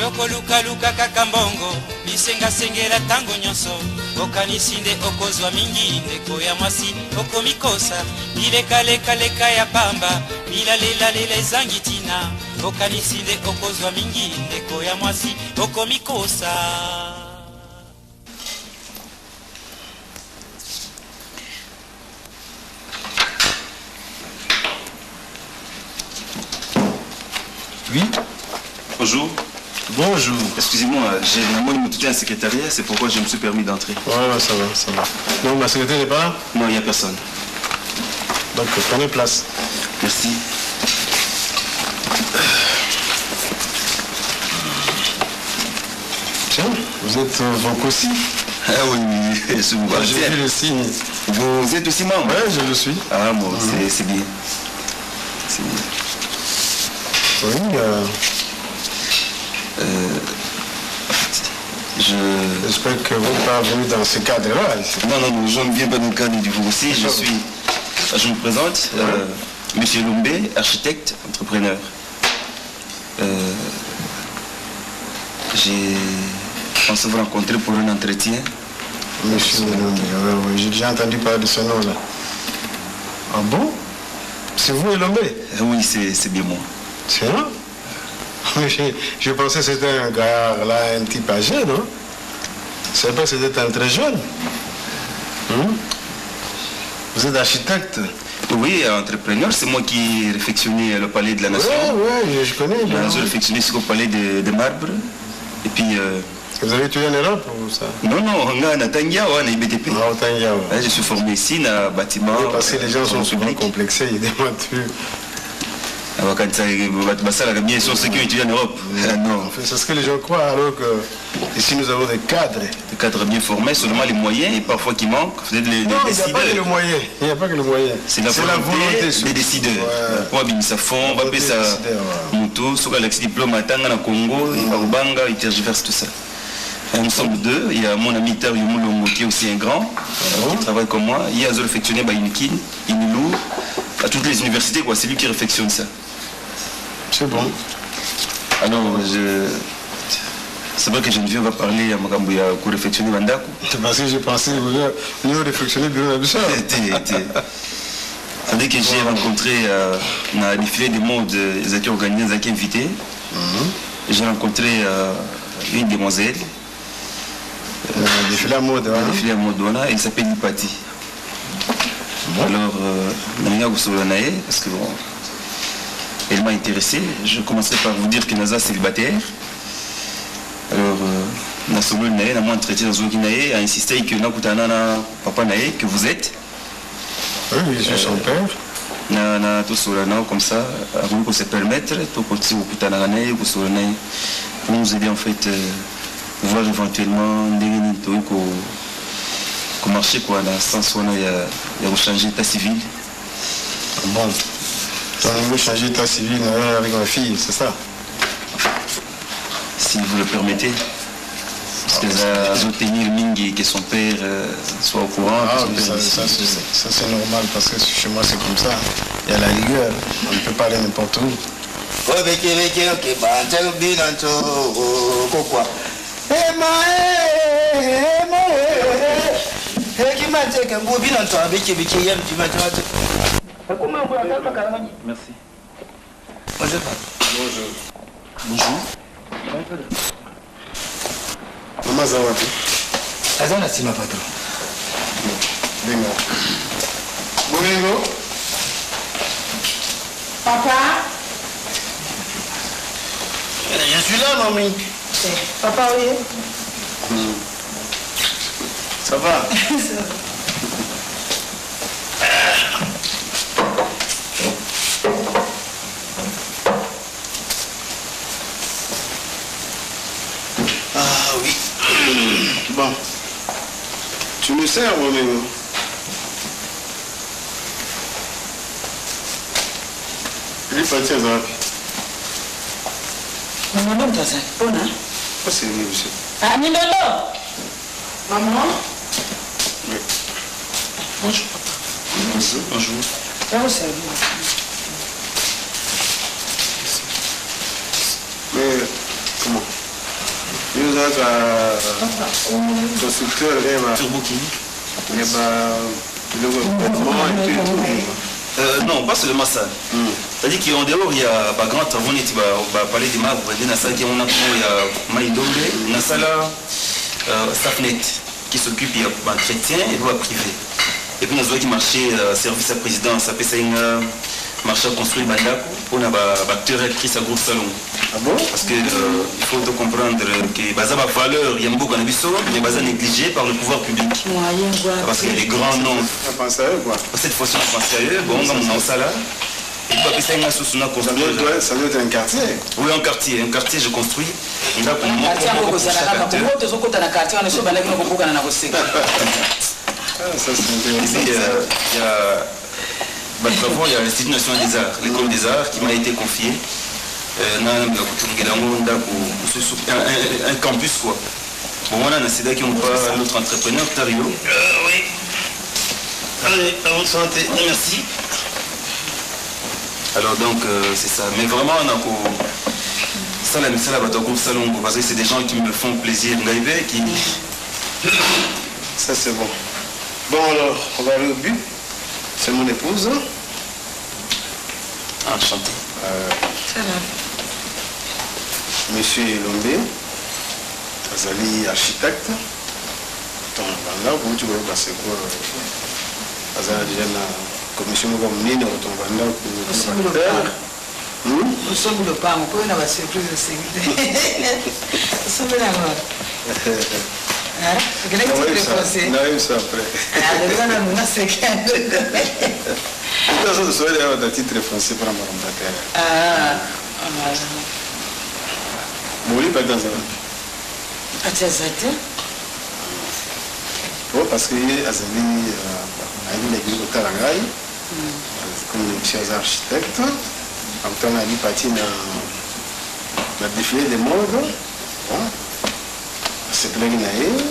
Yokolukaluka kakambongo bisengasengela tango nyonso okanisi nde okozwa mingi ndeko ya mwasi okomikosa bilekalekaleka ya pamba bilalelalela ezangi tina okanisi nde okozwa mingi ndeko ya mwasi okomikosa. Oui. Bonjour. Bonjour. Excusez-moi, j'ai mon tout un secrétariat, c'est pourquoi je me suis permis d'entrer. Voilà, ça va, ça va. Non, ma secrétaire n'est pas là? Non, il n'y a personne. Donc, prenez place. Merci. Tiens, vous êtes vos aussi? Ah oui, je suis vous. J'ai vu le signe. Vous êtes aussi membre? Oui, je le suis. Ah bon, c'est bien. C'est bien. Oui, j'espère que vous n'êtes pas venu dans ce cadre-là. Non, je ne viens pas dans le cadre du vous aussi. Je me présente, Monsieur Lombé, architecte, entrepreneur. J'ai pensé vous rencontrer pour un entretien. Monsieur Lombé, oui, j'ai déjà entendu parler de ce nom-là. Ah bon? C'est vous, Lombé? Oui, c'est bien moi. C'est vrai? Je pensais que c'était un gars là, un type âgé, non? Je savais pas que c'était un très jeune. Vous êtes architecte? Oui, entrepreneur, c'est moi qui ai réfectionné le palais de la Nation. Oui, je connais. J'ai réfectionné ce palais de marbre. Et puis... Vous avez étudié en Europe ou ça? Non, on a Tangia, on a IBTP. Ah, au Tangia, ouais. Je suis formé ici, dans le bâtiment. Oui, parce que les gens sont souvent complexés, ils demandent plus. Bien sûr, ceux qui ont étudié en Europe. Non. C'est ce que les gens croient, alors que ici nous avons des cadres. Des cadres bien formés, seulement les moyens, et parfois qui manquent. Vous êtes les décideurs. Il n'y a pas que le moyen. C'est la volonté des décideurs. Pour abîmer sa fond, on va payer sa moto, sur le diplôme à Tanga, Congo, et Marubanga, il tergiverse tout ça. Nous sommes deux. Il y a mon ami Terry Moulongo qui est aussi un grand, qui travaille comme moi. Il y a Zol réfectionné par Inkin, Inilou, à toutes les universités, quoi. C'est lui qui réfectionne ça. C'est bon. Alors, c'est vrai que je ne viens pas parler à Makambouya pour réfectionner Bandaku. C'est parce que j'ai pensé que nous réfectionner le bureau d'Abissa. C'est-à-dire que j'ai rencontré dans le défilé des modes, ils étaient organisés, ils étaient invités. J'ai rencontré une demoiselle. Défilé à mode, défilé à mode, elle s'appelle Lipati. Alors, parce que bon, elle m'a intéressé. Je commencerai par vous dire que Naza célibataire. Alors, Nasolo Nae, n'a moins traité dans Zoki Nae, a insisté que Nakutana Papa Nae, que vous êtes. Oui, je suis son père. Na tout solana comme ça, à vous se permettre, tout côté au Kutana Nae, pour nous aider en fait, voir éventuellement des qu'au marché quoi, dans le sens où il y a changer d'état civil. Bon. On veut changer d'état civil avec ma fille, c'est ça? Si vous le permettez. Parce que ça obtenir Mingi que son père soit au courant. Ça c'est normal parce que chez moi c'est comme ça. Il y a la rigueur, on ne peut pas aller n'importe où. Merci. Bonjour. Bonjour. Maman Zawapi. Azana Sima Patron. Bingo. Bonjour. Papa? Je suis là, mamie. Papa, oui. Ça va? Ah oui. Bon. Tu me sers, moi-même. Il est parti à Zarapi. Maman, tu as ça. Bon, hein? C'est lui, monsieur. Ah, Nindolo! Maman? Oui. Bonjour. Bonjour. Bonjour. Comment c'est? Mais, comment? constructeur non, pas seulement ça. C'est-à-dire qu'en dehors, il y a des grands travaux, on va parler des marques, il y a Maïdombe, il y a Safnet qui s'occupe de chrétiens et de privé. Et puis nous avons qui marché service à présidence, ça fait un marché construit Bandako pour un acteur et actrice à groupe salon. Ah bon? Parce que il faut comprendre que les valeurs, il y a beaucoup de choses, mais les négligées par le pouvoir public. Parce qu'il y a des grands noms. Cette fois-ci, on pense à eux. Bon, on a ça là. Et puis, ça doit être un quartier. Oui, un quartier, je construis. Il y a l'Institut national des arts, l'école des arts qui m'a été confiée. Un campus quoi. Bon, voilà, c'est là qu'on parle l'autre entrepreneur, Tario. Oui. Allez, à votre santé, merci. Alors donc c'est ça, mais vraiment on a ça la mission là-bas groupe salon parce que c'est des gens qui me font plaisir, qui. Ça c'est bon. Bon alors, on va aller au but. C'est mon épouse. Enchanté. Ça va. Monsieur Lombe, Azali architecte. Donc là, vous tu vois, c'est quoi? Azali déjà la commission de communauté, on va là pour. Nous sommes le pas, on peut avoir surprise de sécurité. Nous sommes là. Hein? Quel est le français? On a eu ça après. Ah, le gars, on a séquence. De toute façon, vous avez un titre français pour un terre. Ah, Mouli, pas dans un. ah, tu as ça, bon, parce que Azali a eu l'église au Tarangaï, comme les chers architectes. En même temps, on a dit partie dans le défilé des modes. C'est plein de naïfs.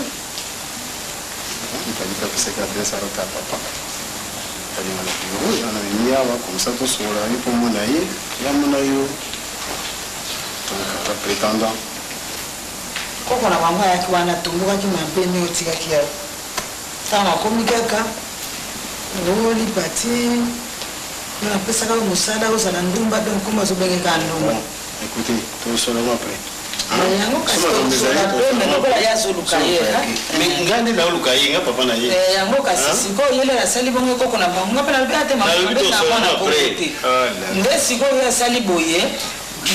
Il fallait pas que c'est qu'à bien ça à papa. Il fallait que on a mis comme ça tout sur la rue pour mon naïf. Il y a mon naïf. Donc, pas prétendant. Koko na mama yake wanatumbuka kimapeni otika kia. Kama komikaka. Ngoli pati. Na pesa kama musada au sana ndumba donc kama zobenge kandumba. Écoutez, tout seulement après. Yango kasi kola ya zoluka yera. Mais ngande na luka yenga papa na ye. Yango kasi siko yele ya sali bongo koko na bango ngapela bate mama na mwana kote. Nde siko ya sali boye.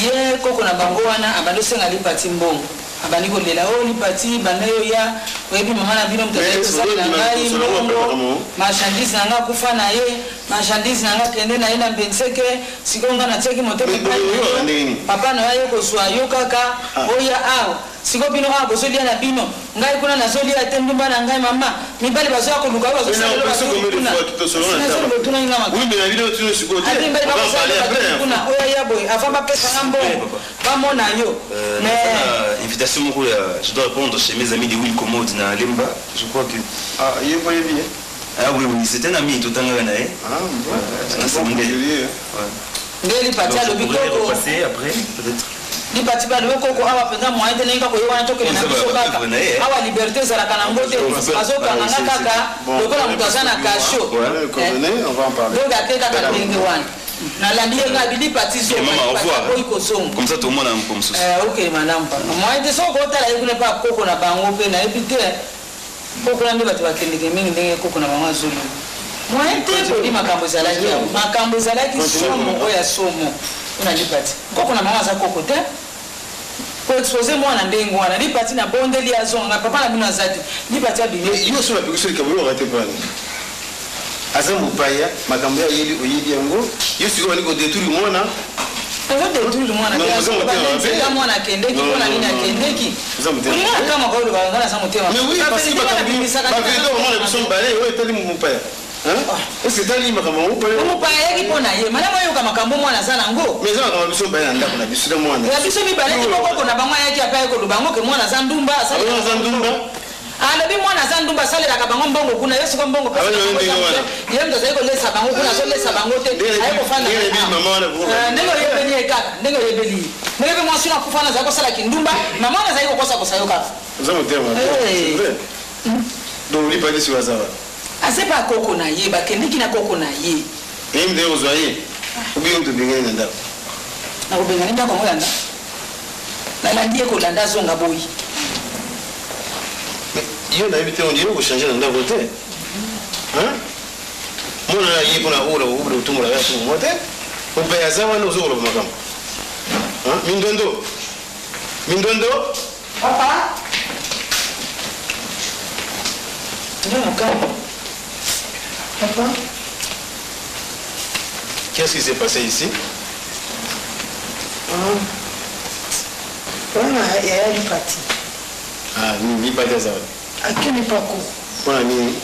Ye koko na bango wana abando senga lipati mbongo. Abani ko lela o lipati banayo ya webi mama na bino mtoto sali na ngai mbongo. Marchandise nanga kufa na ye, marchandise nanga kende na ye na mbenseke sikonga na cheki moto papa na ye ko swa yo kaka oya awo siko bino a bozolia na bino ngai kuna na zolia tendumba na ngai mama mibali bazo ko luka bazo sala tuna ngama oui mais la vidéo tu ne suis pas kuna oya ya boy afamba pesa ngambo bamona yo mais invitation moko je dois répondre chez mes amis de Will Commode na Lemba je crois que il est bien. Ah oui, c'est un ami tout en Ghanaï. Ah, c'est un ngeli pati alo bikoko passer après peut-être. Li pati ba lo koko awa penza mo ande nenga ko yona tokele na biso baka. Awa liberté za la kana ngote azoka nganga kaka lokola mutaza na kasho. On va en parler. Donc ateka ka ndenge wana. Na lambi nga bili pati zo. Comme ça tout le monde a un peu souci. OK malampa. Mo ande so ko tala yekune pa koko na bango pe na epite. Koko na ndeba tibakendeke mingi ndenge koko na bango zulu. Moente podi makambo zalaki ya makambo zalaki somo oya somo una lipati koko na mama za koko te ko exposer mwana ndengo wana lipati na bonde li azonga papa na bino azati lipati abile yo so la pekisho kabulu rate pana azambu paya makambo ya yeli oyidi yango yo siko bali ko détruire mwana mwana kendeki mwana nini akendeki kama kwa lugha ngana za mutema mais oui parce que makambo mwana biso mbale yo etali mupaya est-ce que tali makambo mupaya yeki pona ye mana moyo kama makambo mwana sana ngo mais za kama biso mbale na ndako na biso mwana ya biso mibale ti koko na bangwa yeki apaye ko lubango ke mwana za ndumba za ndumba alobi mwana za ndumba asalelaka bango mbongo kuna yo siko mbongo ye ndo azali kolesa bango kuna azolesa bango te aye kofanda ndenge oyebeli ye kaka ndenge oyebeli ye ndenge mpe mwasi nakufana azali kosalaki ndumba mama wana azali kokosakosa yo kaka oza motema donc lipati si wazawa ase pa koko na ye bakendeki na koko na ye eyemi ndenge kozwa ye obi yo tobengani na ndako nakobengani ndako yango landa nalandi ye kolanda azonga boyi yo nayebi te ondire kochange na ndako te mona na ye mpona obula otumbola ya tumo te ope aza wana ozokoloba makambo mindondo papa papa qu'est-ce qui s'est passé ici wana yaya lipati lipati aza akini pako mpona nini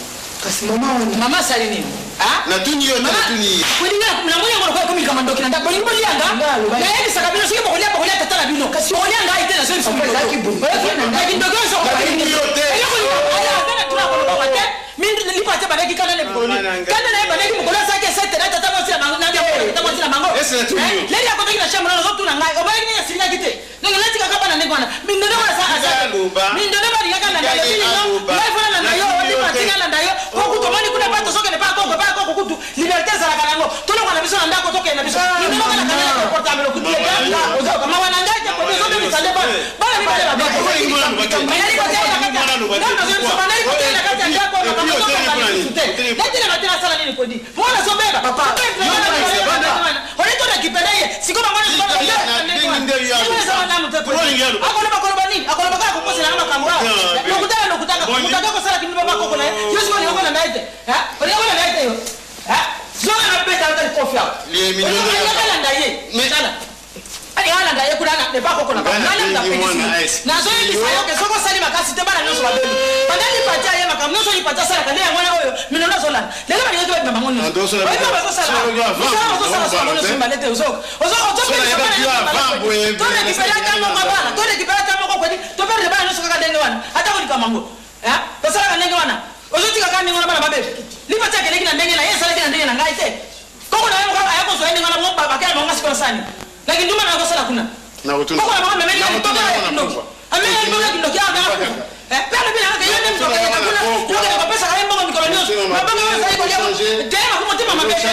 kasi mama asali nini natuni yo natuni namoni yango lokola komilika mandoki na ndako bolingi bolianga nayelisaka bino soki bokolia tata na bino bolianga ayi te nazo bindoki oyo sokokoloba te lipate bandeki kana ne bikolo kana na ye bandeki mokolo azaki esete na tata mwasi na bango leli akotoki na chambre ozotuna ngai obayeki nini asilingaki te donc natikaka bana ndenge wana mindone mindone balingaka na ngai fana na yo lipatinga na yo koku tomoni kuna bato sokende pa koko kutu liberté ezalaka nango tolonga na biso na ndako tokende na biso mindonaka na kanela portable okutie ozoka mawa na ngai te kodi ozobimisa nde bana mibale bakati ya ndako netile batela asala nini kodi mwana zobeba olito rekipere ye sikoba mwana nini akoloba kaka kokoselanga makambo lokutaka kosala kimbi bakoko na ye yo siko lingokola na ye te olingokola na ye te yo zonga na beta otali kofi ako alanda ye alanda ye kuna ne bakoko na nazoyebisa yo ke soko osali makasi te bana nyonso babeli banda lipati aye makambo nyonso lipati asalaka nde yango wana oyo minono azolanda lelo balingi tobebima bango nyonsotorekipelaka moko kodi toperde bana nyonso kaka ndenge wana ata kolika mango tosalaka ndenge wana ozotikaka ndenge wana bana babebi lipati akeleki na ndenge na ye esalaki na ndenge na ngai te koko na ye moko ayakozwa ndenge wana bakela bango ngasikola sani lakini nduma na kosala kuna koko na bango memeli toka kindoki ameli kindoki kindoki aga pale bila haka yeye mtu akaka kuna yoga ya pesa kama mbongo mikolo nyonso mabanga wewe sasa iko leo tena kumotema mabete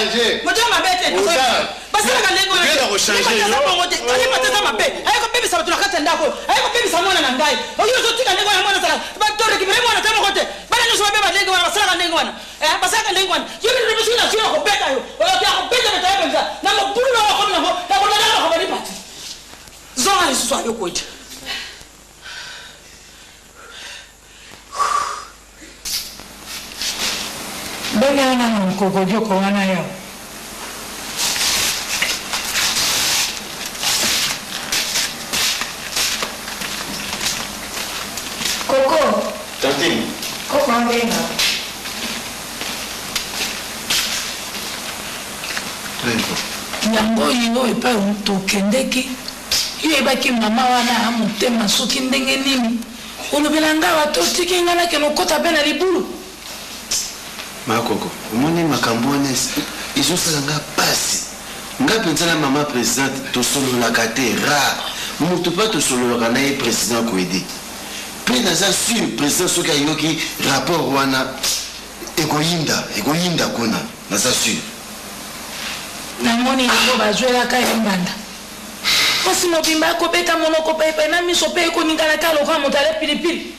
basi na lengo la alipata mabe haiko bibi sababu tunakata ndako haiko bibi samona na ngai hiyo zote ka lengo ya mwana sala batore kibere mwana tamo kote bana nyosho mabeba lengo wana basala lengo wana basaka lengo wana hiyo ndio ndio sina sio kubeka hiyo wala kia kubeka mtaye mza na mbulu na wako na kuna ndio kwa bali pati zoa hizo sio hapo kote mbele ana mkokojoko wana yao Koko. Tantine. Koko angenga. Yango yingo epa tokendeki. Yo ebaki mama wana amutema soki ndenge nini. Olobela nga watotiki ngana ke nokota pe na libulu. Makoko, omoni makambo wana ezosalanga pasi. Nga penza na mama présidente tosololaka te rare. Moto pa tosololaka na ye président koede. Pe naza sur président soki ayoki rapport wana ekoyinda kuna naza sur. Namoni yango bazwelaka ye mbanda. Kasi mobimba akobeta monoko pepe na miso pe ekoningana ka lokola moto ale pilipili.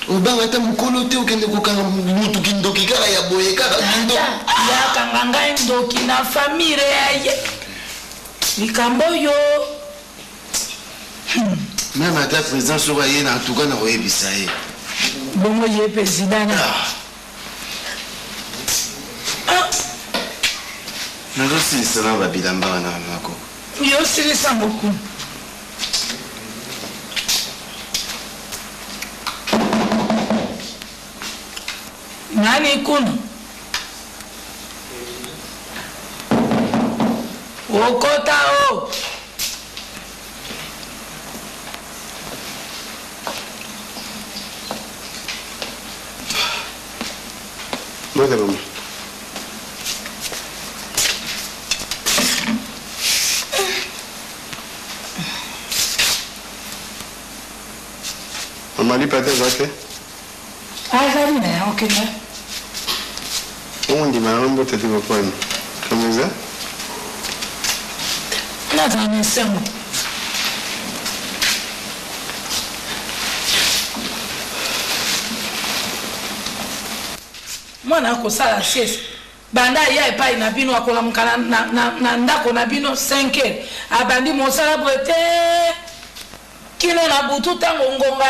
Obanga ata mokolo te okende kokanga mutu kindoki kaka ya boye kaka kindo yakanga ngai ndoki na famille yaye likambo yo même ata président soka ye na tuka na koyebisa ye bongo ye président nazosilisa na babilamba wana mako yo silisa beaucoup nani kuna okota o Bote maman. Maman li pate zate? Azali na ya okenda. On dit maman bote ti papa ni. Comment ça? Na tani semo. Mwana akosala sieste banda ya epai na bino akolamuka na ndako na bino 5 heures abandi mosala boete kino na butu tango ngonga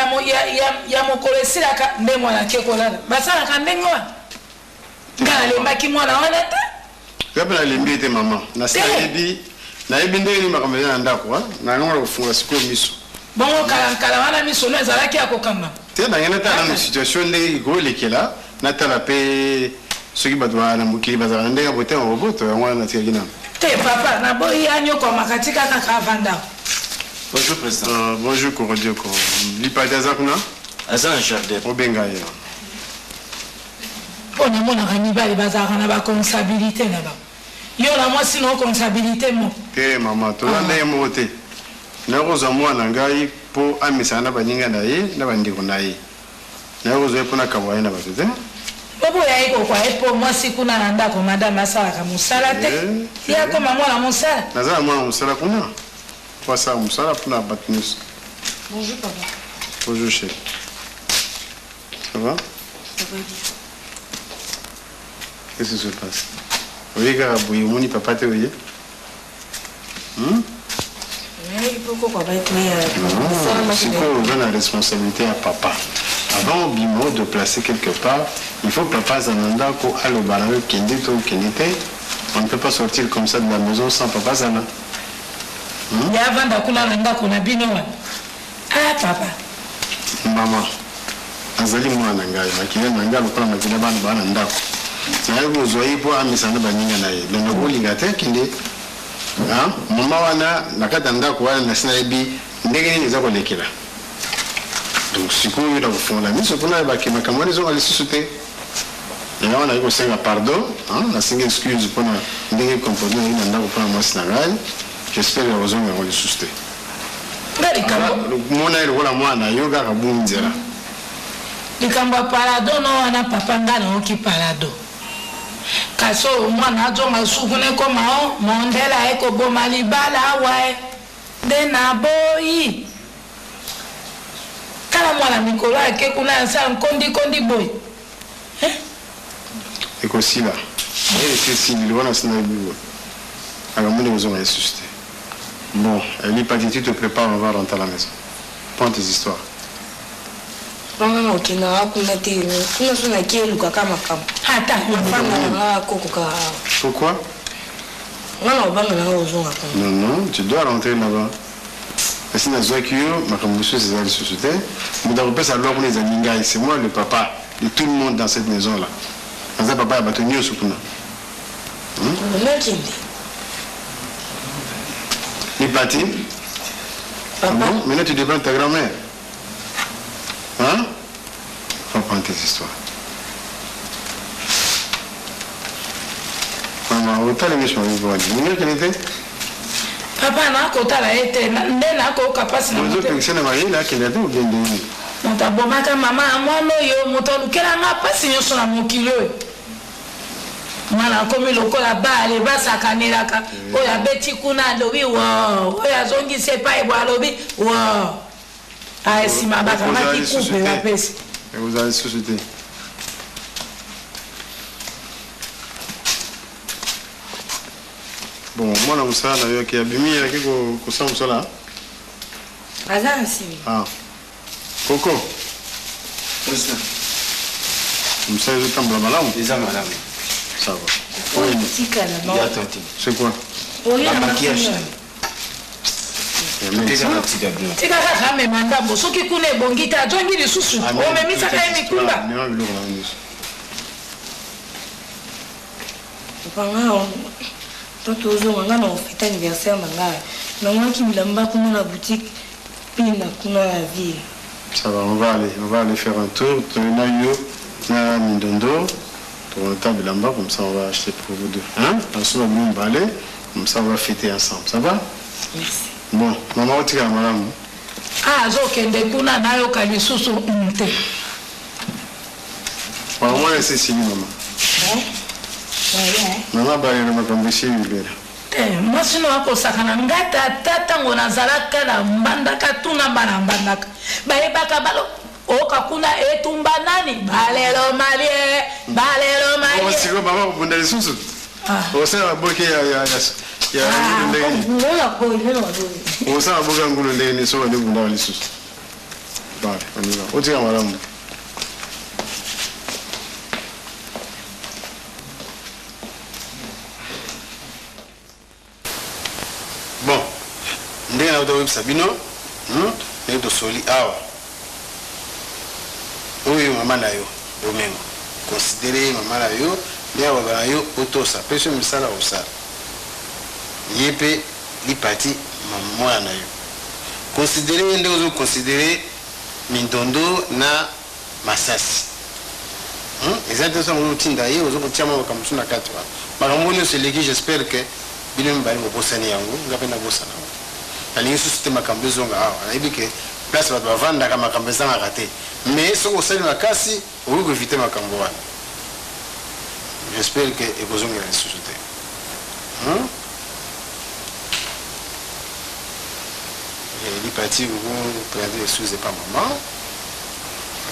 ya mokolo esilaka nde mwana ake kolala basalaka ndenge wana ngana lembaki mwana wana te yape nalembi ete mama nayebi ndenge nini makambo eza na ndako nanongola kofungola sikoyo miso bongo kalankala wana miso no ezalaki akokanga te nangena tala na situation ndenge ekolekela natala mpe soki bato na mokili bazalaka na ndenge bote ya boboto yango wana natikaki nano te papa naboyi anyokomaka ti kaka kavanda. Bonjour président. Bonjour Korodioko. Lipati aza kuna? Aza na jardin. Obenga ye. Po namonaka mibali bazalaka na bakonsabilité na bango yo na mwasi na okonsabilité moko te mama toza ndenge moko te nakozwa mwana ngai mpo amesana na baninga na ye na bandeko na ye nakozwa ye mpo nakabwa ye na bato te bobo yayi kokwa ye mpo mwasi kuna na ndako madame asalaka mosala te ye akoma mwana mosala naza na mwana mosala kuna po asala mosala mpona bato nyonso. Bonjour papa. Bonjour chérie. Ça va? Ça va bien. Qu'est-ce qui se passe? Oui, car Bouyomoni, papa te voyait? C'est quoi on donne la responsabilité à papa? Avant Bimo de placer quelque part, il faut que papa Zananda ko allo balano kende to kenete. On ne peut pas sortir comme ça de la maison sans papa Zana. Ya vanda kuna nanda kuna bino wana. Ah papa. Maman. Azali mwana ngai makile nanga lokola makile bana bana ndako. Na ngo zoyi po amisana baninga na ye. Donc olinga te kende. Mama wana nakata ndako wana nasina ebi ndenge nini za kolekela. Donc sikoyo na kufunga miso kuna bakema kamwani zo alisusu te. Et on a eu un pardon, la single excuse pour nous composer une ndako pour moi sinagali. J'espère que vous allez le soutenir. Mon aïe rola moi na yoga kabunzera. Likamba parado no ana papa ngana oki parado. Kaso mwana azo masukune koma o mondela eko boma libala wae. De na boyi. Kala mwana mikolo ake kuna sa kondi boy. Et aussi là. Et c'est si le voilà c'est alors moi nous allons ressusciter. Bon, elle pas dit tu te prépares, on va rentrer à la maison. Prends tes histoires. Mama okina hakuna tena. Kuna suna kielu kama kama. Hata mfano kokoka. Pourquoi? Non, tu dois rentrer là-bas. Si nous avons ma monsieur c'est la société, nous devons pas savoir les amis, c'est moi le papa de tout le monde dans cette maison-là. Dans un papa, il va tenir au soupuna. Les partis? Papa? Maintenant tu dépends de ta grand-mère. Hein? Faut prendre tes histoires. Maman, autant les méchants, vous voyez. Vous voyez quelle était? Papa na kota la ete ndena ko kapasi na moto. Vous pensez na mari là qu'elle a dit ou bien de vous? Monta bomaka mama amwano yo moto lukela nga pasi nyoso na mokilo. Mwana komi lokola bale basakanelaka oya beti kuna lobi wa oya zongi sepa e bwa lobi wa ai sima baka maki coupe la pesi. Et vous allez société. Bon, moi, là, ça, là, qui a bimi, il y a quelque chose comme ça, là. Azan, si. Ah. Coco. Président. Vous savez, je t'en blâme là. Les amis, madame. Ça va. C'est quoi? La maquillage. Tika kaka me mandambo soki kuna ebongita jongi lisusu omemisa ka mikunda panga toto ozonga na fête anniversaire manga na moi qui bilamba kuna na boutique pina kuna la vie. Ça va, on va aller faire un tour. Na Mindondo, Pour un table là-bas, comme ça on va acheter pour vous deux. Hein? Ensuite on va balai, comme ça on va fêter ensemble. Ça va? Merci. Bon, maman, tu as madame. Ah, zokende kuna nayo kalisusu mte. Maman, c'est Sili, maman. Maman, bah, il m'a comme ici, mwasi no akosakana ngata tata ngo nazalaka na mbandaka tuna bana mbandaka bayebaka balo okakuna etumba nani balelo malie oh siko mama bunda lisusu osala boke ya ngola ko ile no osala boka ngulo ndeni so ne bunda lisusu bale onila otika malamu. Bon, ndenge na oto webisa bino ndenge tosoli awa oyo mama na yo domengo considere mama na yo ndenge baba na yo otosa peso misala osala ye mpe lipati mwana na yo considere ndenge ozoconsidere mindondo na masasi eza te songo otinda ye ozokotia mwa makambo so na kati wana makambo nyonso eleki j'espère que bino mibali bobosani yango nga mpe nabosana yango nalingi susu te makambo ezonga awa nayebi ke place bato bavandaka makambo ezangaka te mais soki osali makasi okoki koevite makambo wana j'espère ke ekozongela lisusu te lipati koprésente excuse pa mama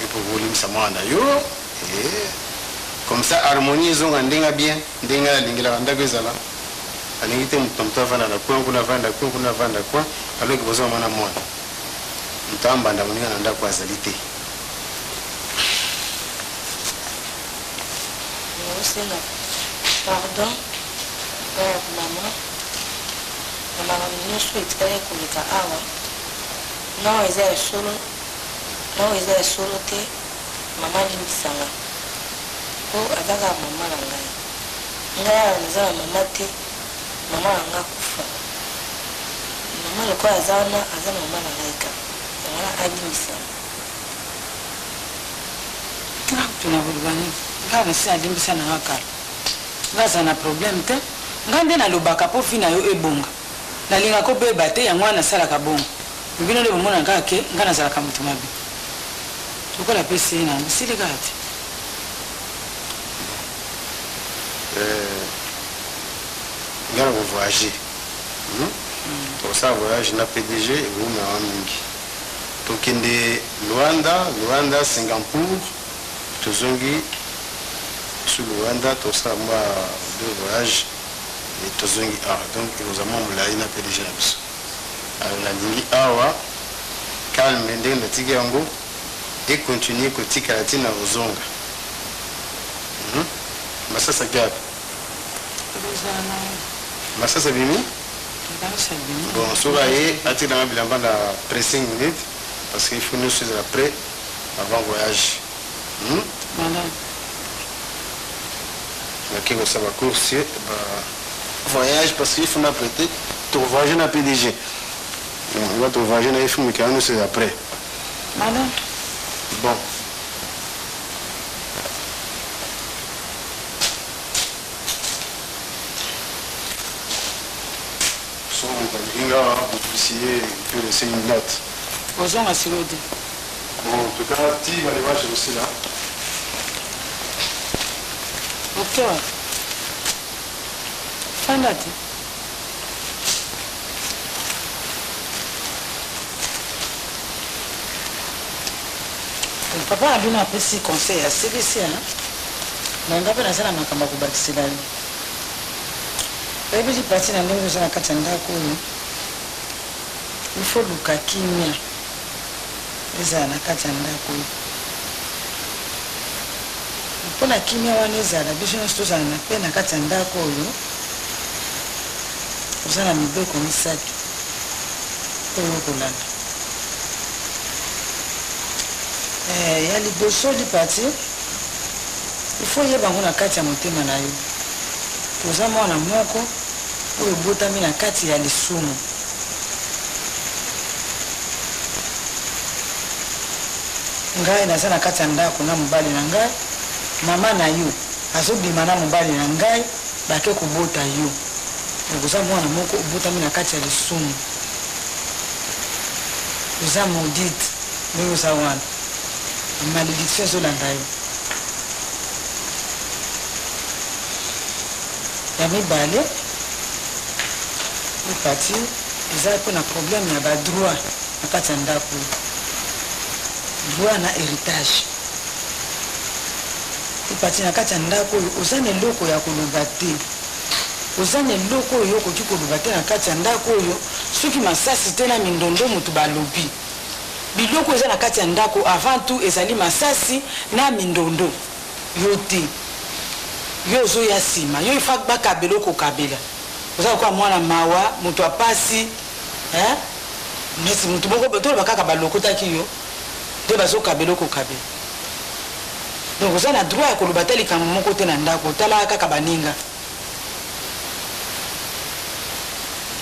epo kolimisa mwana na yo comme ça harmonie ezonga ndenga bien ndenge alingelaka ndako ezala alingi te moto avanda na coin kuna avanda coin kuna avanda coin aloki bozonga mwana mwana moto ambanda moninga na ndako azali te osenga pardon père mama na makambo nyonso etikali ekoleka awa non eza ya solo te mama limbisanga po azaka mama na ngai awa naza na mama te mama nanga kufa mama lokola aza wana aza na mama na ngai kaka yangana alimbisanga tuna kolobani ngai nasi alimbisa nanga kala ngai aza na problème te ngai nde nalobaka mpo vi na yo ebonga nalingaka koyeba te yango wana nasalaka bongo bino nde bomona ngai ke ngai nazalaka moto mabe lokola mpe sie nango esili kaka te ngai na kovoyage tosala voyage na pdg ekomema mingi tokende luanda singapour tozongi sur luanda tosala mwa deux voyage tozongi awa donc ekozala mwa molai na pdg na biso nalingi awa calme ndenge natiki yango ekontinue kotikala ntina kozonga masasa gapi masasa bimi bon soki aye atikilanga bilamba na pressing minute parce qu'il faut nous être prêts avant voyage nakei kosala bacourse voyage parce qu'il faut nous prêter tovoyage na pdg on va tovoyage na ifu mikala nous c'est après bon pour essayer de laisser une note. Bonjour, merci Lodi. Bon, en tout cas, tu vas aller voir aussi là. Ok. Fandati. Papa a bien appris ce conseil à CBC. Mais on va pas dans la makambo kubakisila. Ebi jipati na ndenge zana kati ndako oyo ifo luka kimia ezala na kati ya ndako oyo mpona kimia wana ezala biso nyonso tozala na mpe na kati ya ndako oyo oza na mibeko misato oyo okolanda ya liboso lipati ifo oyeba yango na kati ya motema na yo toza mwana moko oyo ebotami na kati ya lisumu ngai naza na kati ya ndako na mobali na ngai mama na yo azobima na mobali na ngai bake kobota yo okoza mwana moko obotami na kati ya lisumu oza maudite ndenge oza wana malédiction ezolanda yo ya mibale epati eza mpe na problème ya badroit na kati ya ndako droit na héritage epati na kati ya ndako oyo oza na eloko ya koloba te oza na eloko oyo okoki koloba te na kati ya ndako oyo soki masasi te na mindondo moto balobi biloko eza na kati ya ndako avant tout ezali masasi na mindondo yo te yo ozoya nsima yo ifa bakabela okokabela oza kokoa mwana mawa moto apasi nesi moto moko toloba kaka balokotaki yo nde bazokabela okokabela donc oza na droit ya koloba te likambo moko te na ndako otalaka kaka baninga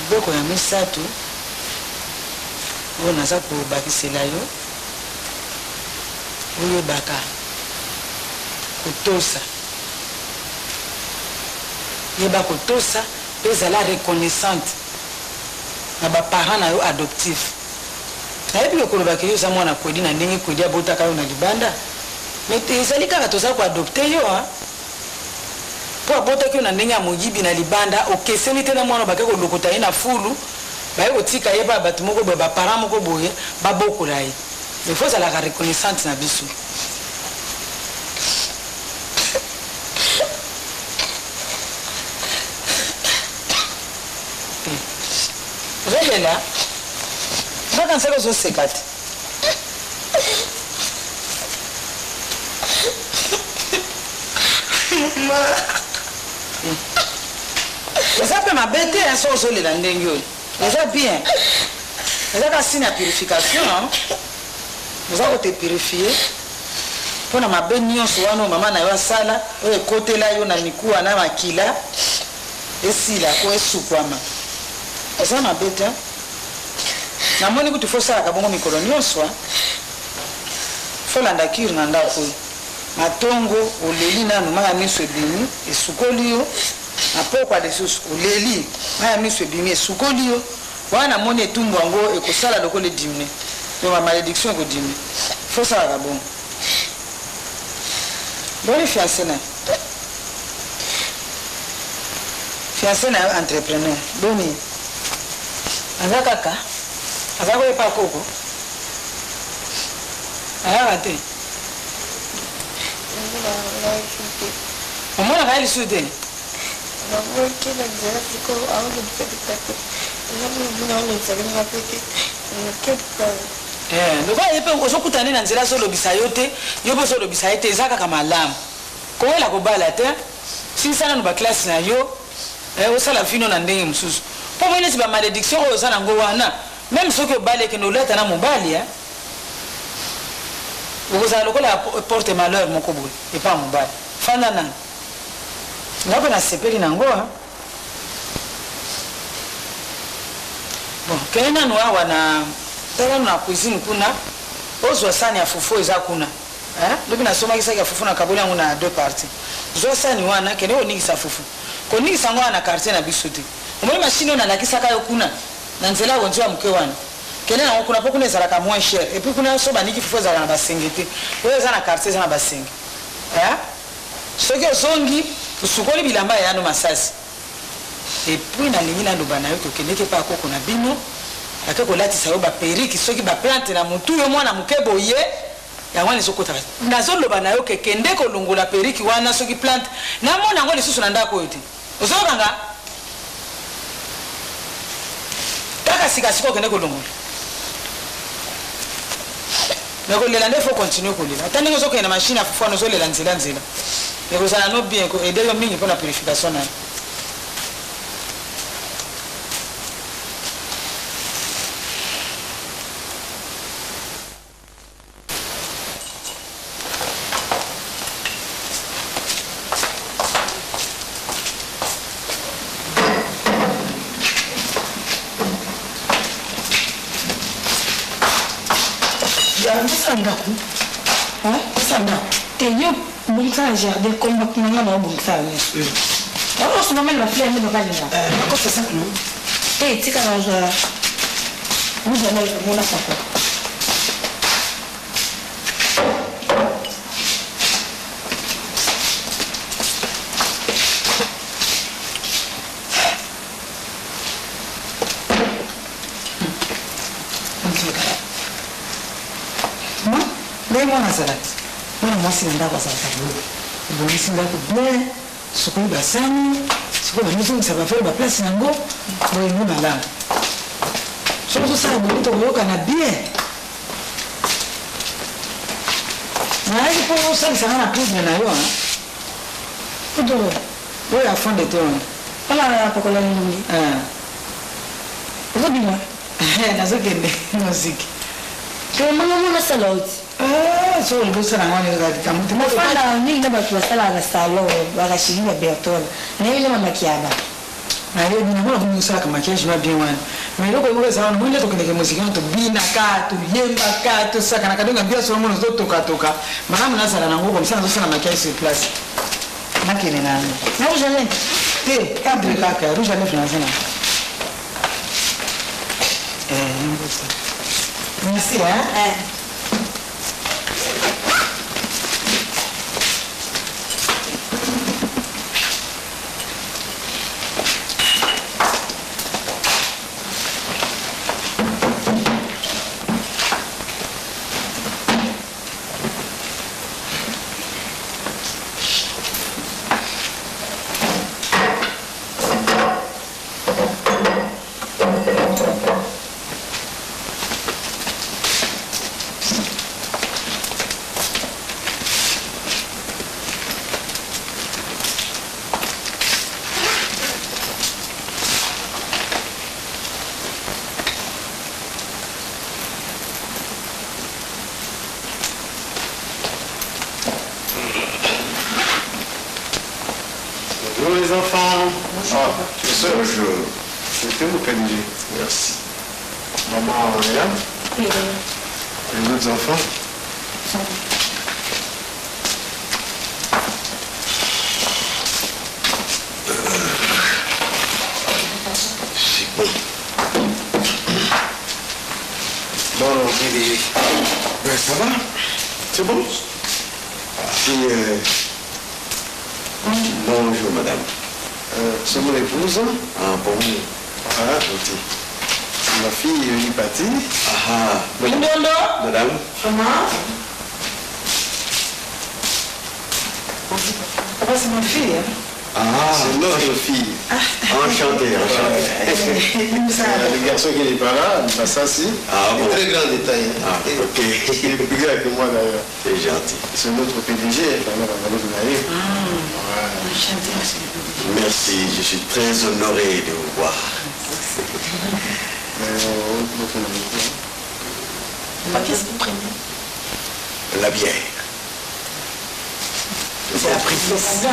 liboko ya misato oyo naza kobakisela yo oyebaka kotosa yeba kotosa mpe ezala reconnaissante na baparent na yo adoptif nayebi kolobaka yo oza mwana kwedi na ndenge kwedi abotaka yo na libanda mais ezali kaka toza koadopte yo mpo abotaki yo na ndenge ya moyibi na libanda okeseni te na mwana bake kolokota ye na fulu baye kotika ye pa bato moko boye baparent moko boye babokola ye mais fo ezalaka reconnaissante na biso ozolela mpaka nsaka ozoseka te eza mpe mabe te so ozolela ndenge oyo eza bien eza kasi na purification oza kote purifie mpona mabe nyonso wana mama na yo asala oyo ekotela yo na mikuwa na makila esila po esukwama eza mabe te namoni kuti fosalaka bongo mikolo nyonso folanda kire na ndako oyo matongo oleli nanu maya miso ebimi esukoli yo na pokwa lisusu oleli maya miso ebimi esukoli yo wana namoni etumbu yango ekosala lokola edimine donc ma malédiction ekodimine fosalaka bongo boni fiancé na fiancé na yo entrepreneur boni aza kaka aza koyepa koko ayaka te omonaka ye lisu te lokola ye mpe ozokutana nde na nzela azolobisa yo te yo mpe ozolobisa ye te eza kaka malamu kowela kobala te silisa nanu baklase na yo osala vino na ndenge mosusu mpo moi neti bamalédiction oyo oza nango wana meme soki obaleki na oleta na mobali okozala lokola porte malheur moko boye epa mobali fanda nanu nga mpe nasepeli nango bon kende nanu awa na talanu na cuisine kuna ozwa sani ya fufu eza kuna lobi nasomakisaki ya fufu nakaboli yango na deux parties zwa sani wana kende oningisa fufu koningisa yango wana na quartier na biso te omoni mashine oyo nalakisaka yo kuna na nzela wenzi wa moke wana kende nango kuna mpo kuna ezalaka moins cher epuis kuna so baniki fufu ezalaka na basenge te oyo eza na quartier eza na basenge soki ozongi osukoli bilamba ya yano masasi epuis nalingi naloba na yo tokendeki mpa koko na bino ake kolatisa yo baperiki soki baplante na motu yo mwana moke boye yango wana ezokotaka nazoloba na yo kekende kolongola periki wana soki plante namona yango lisusu na ndako oyo te ozokanga kaka sikasika okende kolongola mekolela nde fo continue kolela ata ndenge ozokende na mashine ya fufu wana ozolela nzela nzela ekozala no bien ede yo mingi mpona purification nayo ndako te yo bongisa na jardin komba kunanga na bongisa na alors ce moment la flemme ne va pas là quoi c'est ça non et tika na za vous allez mon la sako Dai mwana salati. Mwana mwasi nda kwa salati. Bonisi nda kubwe. Soko basani. Soko bamuzo nsaba fa ba place nango. Boye mwana la. Soko ça bonito yoka na bien. Na hivi kwa ça ça na plus na yo hein. Kudo. Boye à fond de ton. Ala na pokola ndungi. Uko bima. Nazokende muziki. Mwana salati. So uligusa na ngani katika mtu mfano nini ndio tunasala na salon wakashiria Bertol na ile mama kiaba na yeye ni mbona kumsaka makiaji mabia wana mimi loko yuko sawa mwende tokende muziki to bina katu yemba katu saka na kadonga mbia so mwana zoto toka mara mnasala na nguko msana zote na makiaji sur place makine nani na ujale kadri kaka ruja leo tunasema ngosa merci hein Bonjour les enfants. Bonjour. Bonjour. C'était vous, PDG. Merci. Maman est là? Oui. Les autres enfants? C'est bon. Bon, PDG. Ben, ça va? C'est bon? Bonjour madame. C'est mon épouse. Ah bon. Ah, ok. Ma fille est venue partir. Ah. Madame. c'est ma fille hein. Ah, c'est notre fille. Enchanté, enchanté. Le garçon qui n'est pas là, il passe assis. Ah bon. Très grand détail. Ah, ok. Il est plus grand que moi d'ailleurs. C'est gentil. C'est notre PDG. Merci, je suis très honoré de vous voir. Qu'est-ce que vous prenez? La bière. C'est la princesse.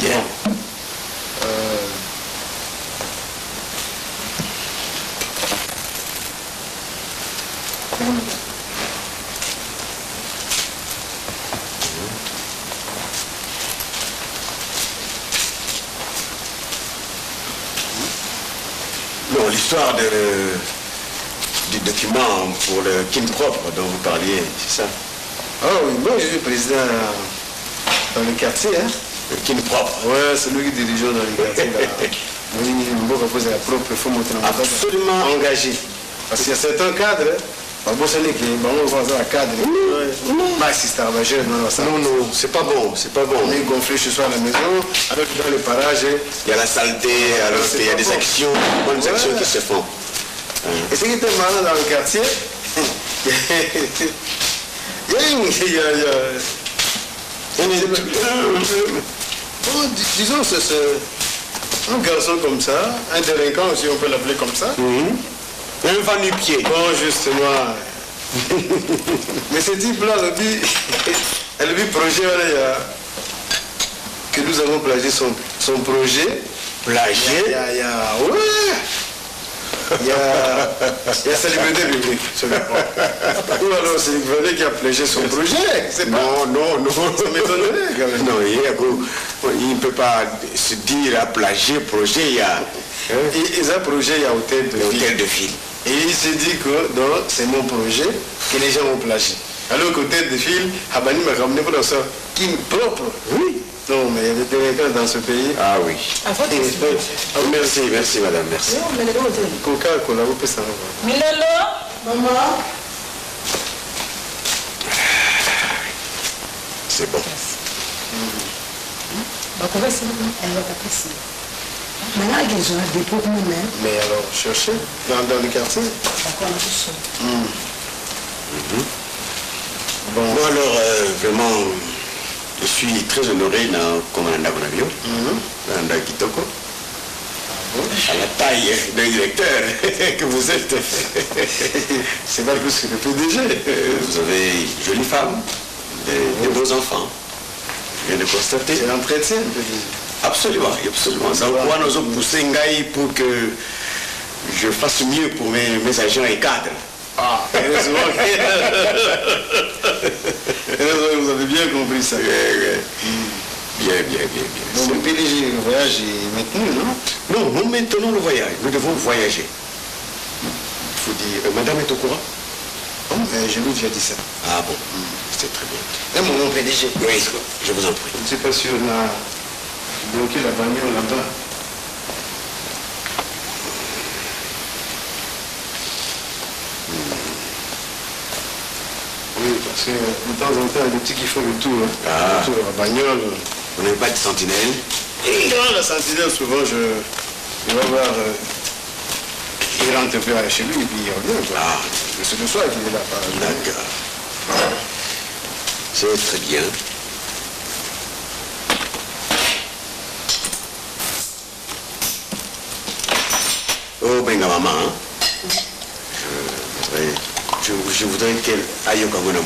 Bien. Non, l'histoire du document pour le kin propre dont vous parliez, c'est ça? Oh oui, moi je suis président dans le quartier. Hein? Le kin propre? Ouais, c'est lui qui dirige dans le quartier. Oui, il faut poser la propre forme. Absolument engagé. Parce qu'il y a certains cadres. Non, non, c'est pas bon, c'est pas bon. On est gonflé chez soi à la maison, alors que dans les parages, il y a la saleté, alors qu'il y a des actions, bonnes actions qui se font. Et ce qui était malin dans le quartier, disons, c'est un garçon comme ça, un délinquant aussi, on peut l'appeler comme ça. Un va-nu-pied. Bon, justement. Mais ce type-là, le but projet, que nous avons plagié son projet. Plagié? Ouais. Il y a célébrité publique, je comprends. Ou alors c'est Libreville qui a plagié son projet. Non, ça m'étonnerait quand même. Non, il ne peut pas se dire à plagier projet. Il y a un projet, il y a hôtel de ville. Et il s'est dit que c'est mon projet que les gens ont plagié. Alors qu'hôtel de ville, Habani m'a ramené pour ça. Qui est propre. Oui. Non, mais il y a des délinquants dans ce pays. Ah oui. Merci madame, merci. Coca, cola, vous pouvez savoir. Milelo, maman. C'est bon. Mais alors, cherchez dans le quartier. Bon, alors, vraiment, je suis très honoré dans Commandant Bonavio, dans Kitoko, à la taille d'un directeur que vous êtes. C'est pas plus que le PDG. Vous avez une jolie femme, des beaux enfants. Je viens de constater. C'est l'entretien, le PDG. Absolument. Donc, moi, nous avons poussé Ngaï pour que je fasse mieux pour mes agents et cadres. Ah, heureusement. Vous avez bien compris ça. Bien. Donc, le PDG, le voyage est maintenu, non? Non, nous maintenons le voyage. Nous devons voyager. Il faut dire, madame est au courant? Je lui ai déjà dit ça. Ah bon, c'est très bien. Et mon PDG. Oui, je vous en prie. Je ne sais pas si on a bloqué la bagnole là-bas. Oui, parce que de temps en temps, il y a des petits qui font le tour. Le tour de la bagnole. Vous n'avez pas de sentinelle? Et dans la sentinelle, souvent, je vais voir. Il rentre un peu chez lui et puis il revient. Quoi. C'est le soir qu'il est là. D'accord. C'est très bien. Oh, benga maman. Je voudrais qu'elle aille au Cameroun,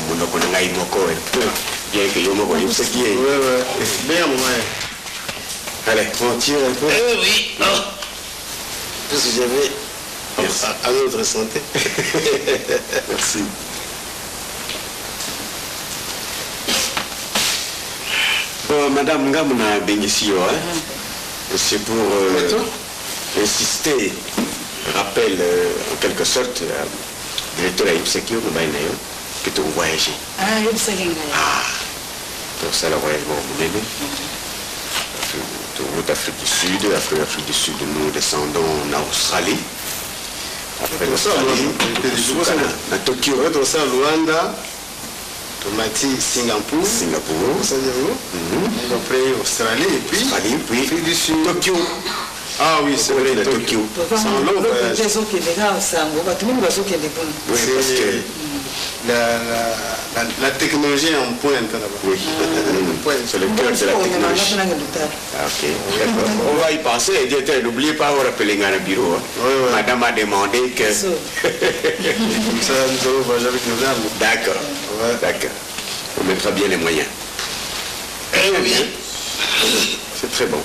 bien que je me connaisse ce qui est. Oui. Bien, maman. Allez, on tire un peu. Oui. Parce que j'avais à notre santé. Merci. Bon, Madame Ngamuna Bengisio, c'est pour insister, rappel en quelque sorte, directeur Aïpsekio, que tu voyages. Ah, Pour ça, le voyage, vous menez. Route Afrique du Sud, après l'Afrique du Sud, nous descendons en Australie. Après l'Australie, à Tokyo. Dans ça, Luanda, Tomati, Singapour. C'est-à-dire après Australie et puis Afrique du Sud. Tokyo. Ah oui, c'est vrai, Tokyo. C'est un long voyage. Oui, parce que la technologie est en pointe là-bas. Oui, c'est le cœur de la technologie. Ok, on va y penser. N'oubliez pas, vous rappelez dans le bureau. Madame a demandé que... Comme ça, nous allons voyager avec nos dames. D'accord. On mettra bien les moyens. Très bien. C'est très bon.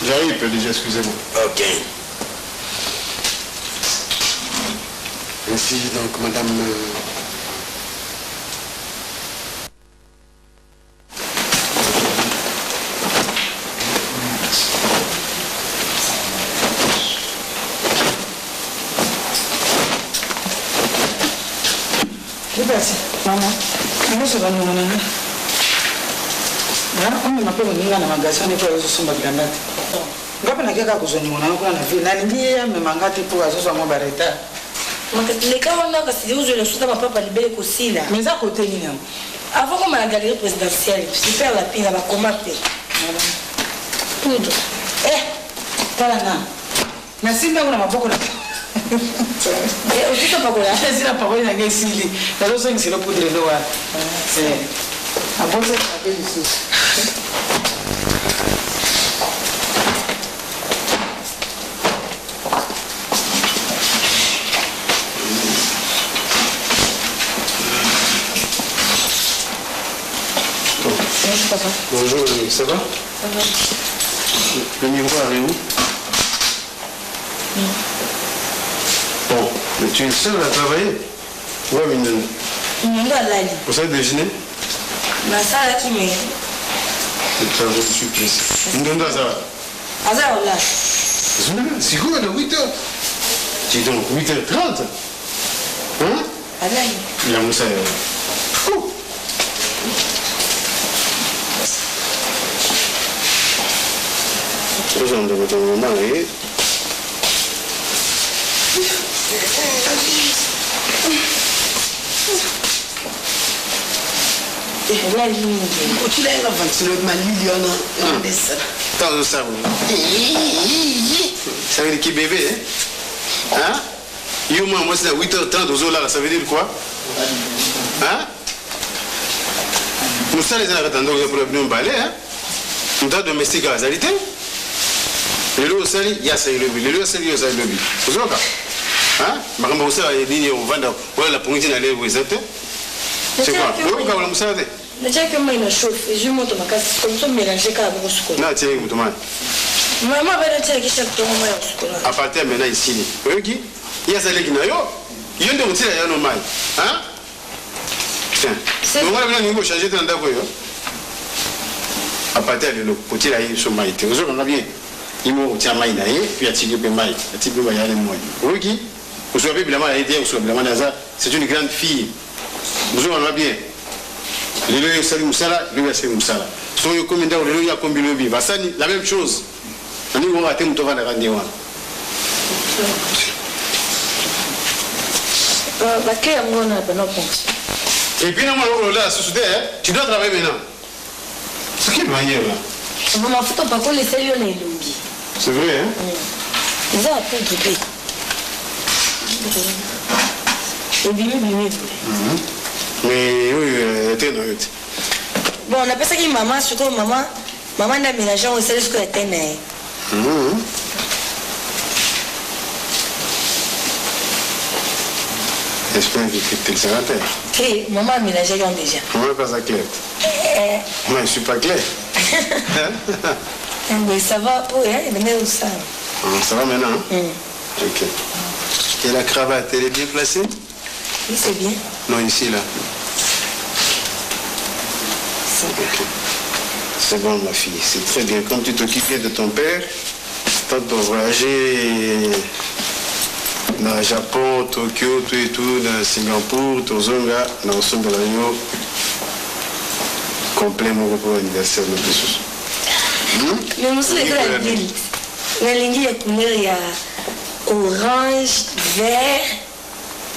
J'arrive, déjà, excusez-moi. Ok. Ainsi, donc, madame... Maman, je vais omema mpe moninga na magasi wana mpo azosomba bilamba te ngape nakeka kozwa nimona ngo kuna na ville nalingi ye amema nga te mpo azozwa ngo baretard leka wana kasi ozwela suta bapapa libele kosila mais eza kote nini yango avant koma na galerie présidentielle super lapina bakoma te poudre tala na nasimbi yango na maboko na osisa pakola esila pakoli nanga esili nazosongisela poudre elo wana abosaka mpe lisusu Bonjour papa. Bonjour, ça va? Ça va. Le miroir est où? Non. Bon, mais tu es seule à travailler? Ouais, mais non. Non, Lali. Vous savez déjeuner? Ma salle qui me. Le travail, je suis pressé. Ndondo, ça va? Azar, là. C'est quoi, de 8h? Tu es donc 8h30? Hein? Lali. Il y a Moussa. Je vais me mettre mon mari. Lali. Utile ngavakisile ukuthi maliliyona yondesa. Tant de ça. Ça veut dire qui bébé, hein? Moi, c'est à 8h30 aux là, ça veut dire quoi? Hein? Nous sommes les attendants pour venir me parler, hein? Nous sommes domestiques à la réalité. Le loup sali, il y a ça, le loup sali, il y a ça, le loup. Vous savez quoi? Hein? Ma femme, vous savez, il y a une vente, voilà la pointe d'aller vous êtes. C'est quoi? Vous avez ça? Le tien que moi il chauffe, je monte ma casse comme ça mélanger quand vous souko. Non, tiens, vous demandez. Maman va le tiens qui chaque tour moi souko. À partir maintenant ici, vous voyez qui? Il y a ça les guinéens. Il y a une demande là normal. Hein? Tiens. Vous voyez bien niveau changer dans d'accord yo. À partir de le petit là il sur maïté. Vous avez bien. Il m'a tient maï là puis a tiré pe maï. A tiré ba yale moi. Vous voyez qui? Vous savez bien la idée, vous savez bien ça. C'est une grande fille. Vous avez bien. Le loyer Sali Moussala, le loyer Sali Moussala. Son yo commandant le loyer a combien le bi. La même chose. On dit on va attendre toi va la rendez-vous. Et puis, normalement, là, tu dois travailler maintenant. C'est quelle manière là? Vous m'en faites pas qu'on les sérieux les lobbies. C'est vrai, hein? Ils ont un peu grippé. Et bimé. Mais oui, t'es non. Bon, on appelle ça qui maman, surtout maman n'a ménagé, on sait ce que t'es né. J'espère que tu le seras. Ok, maman a ménagé déjà. Moi, pas ça clair. Moi, je ne suis pas clair. Mais ça va, oui, mais où ça? Ça va maintenant? Ok. Et la cravate, elle est bien placée? Oui, c'est bien. Non, ici, là. C'est bien. Ok. C'est bon, ma fille, c'est très bien. Comme tu t'occupais de ton père, tant de voyager dans le Japon, Tokyo, tout et tout, dans Singapour, Tozonga, dans le son de l'agneau, complet mon pour l'anniversaire de tous. Mais moi, c'est la ville. La ligne, il y a couleur, il y a orange, vert.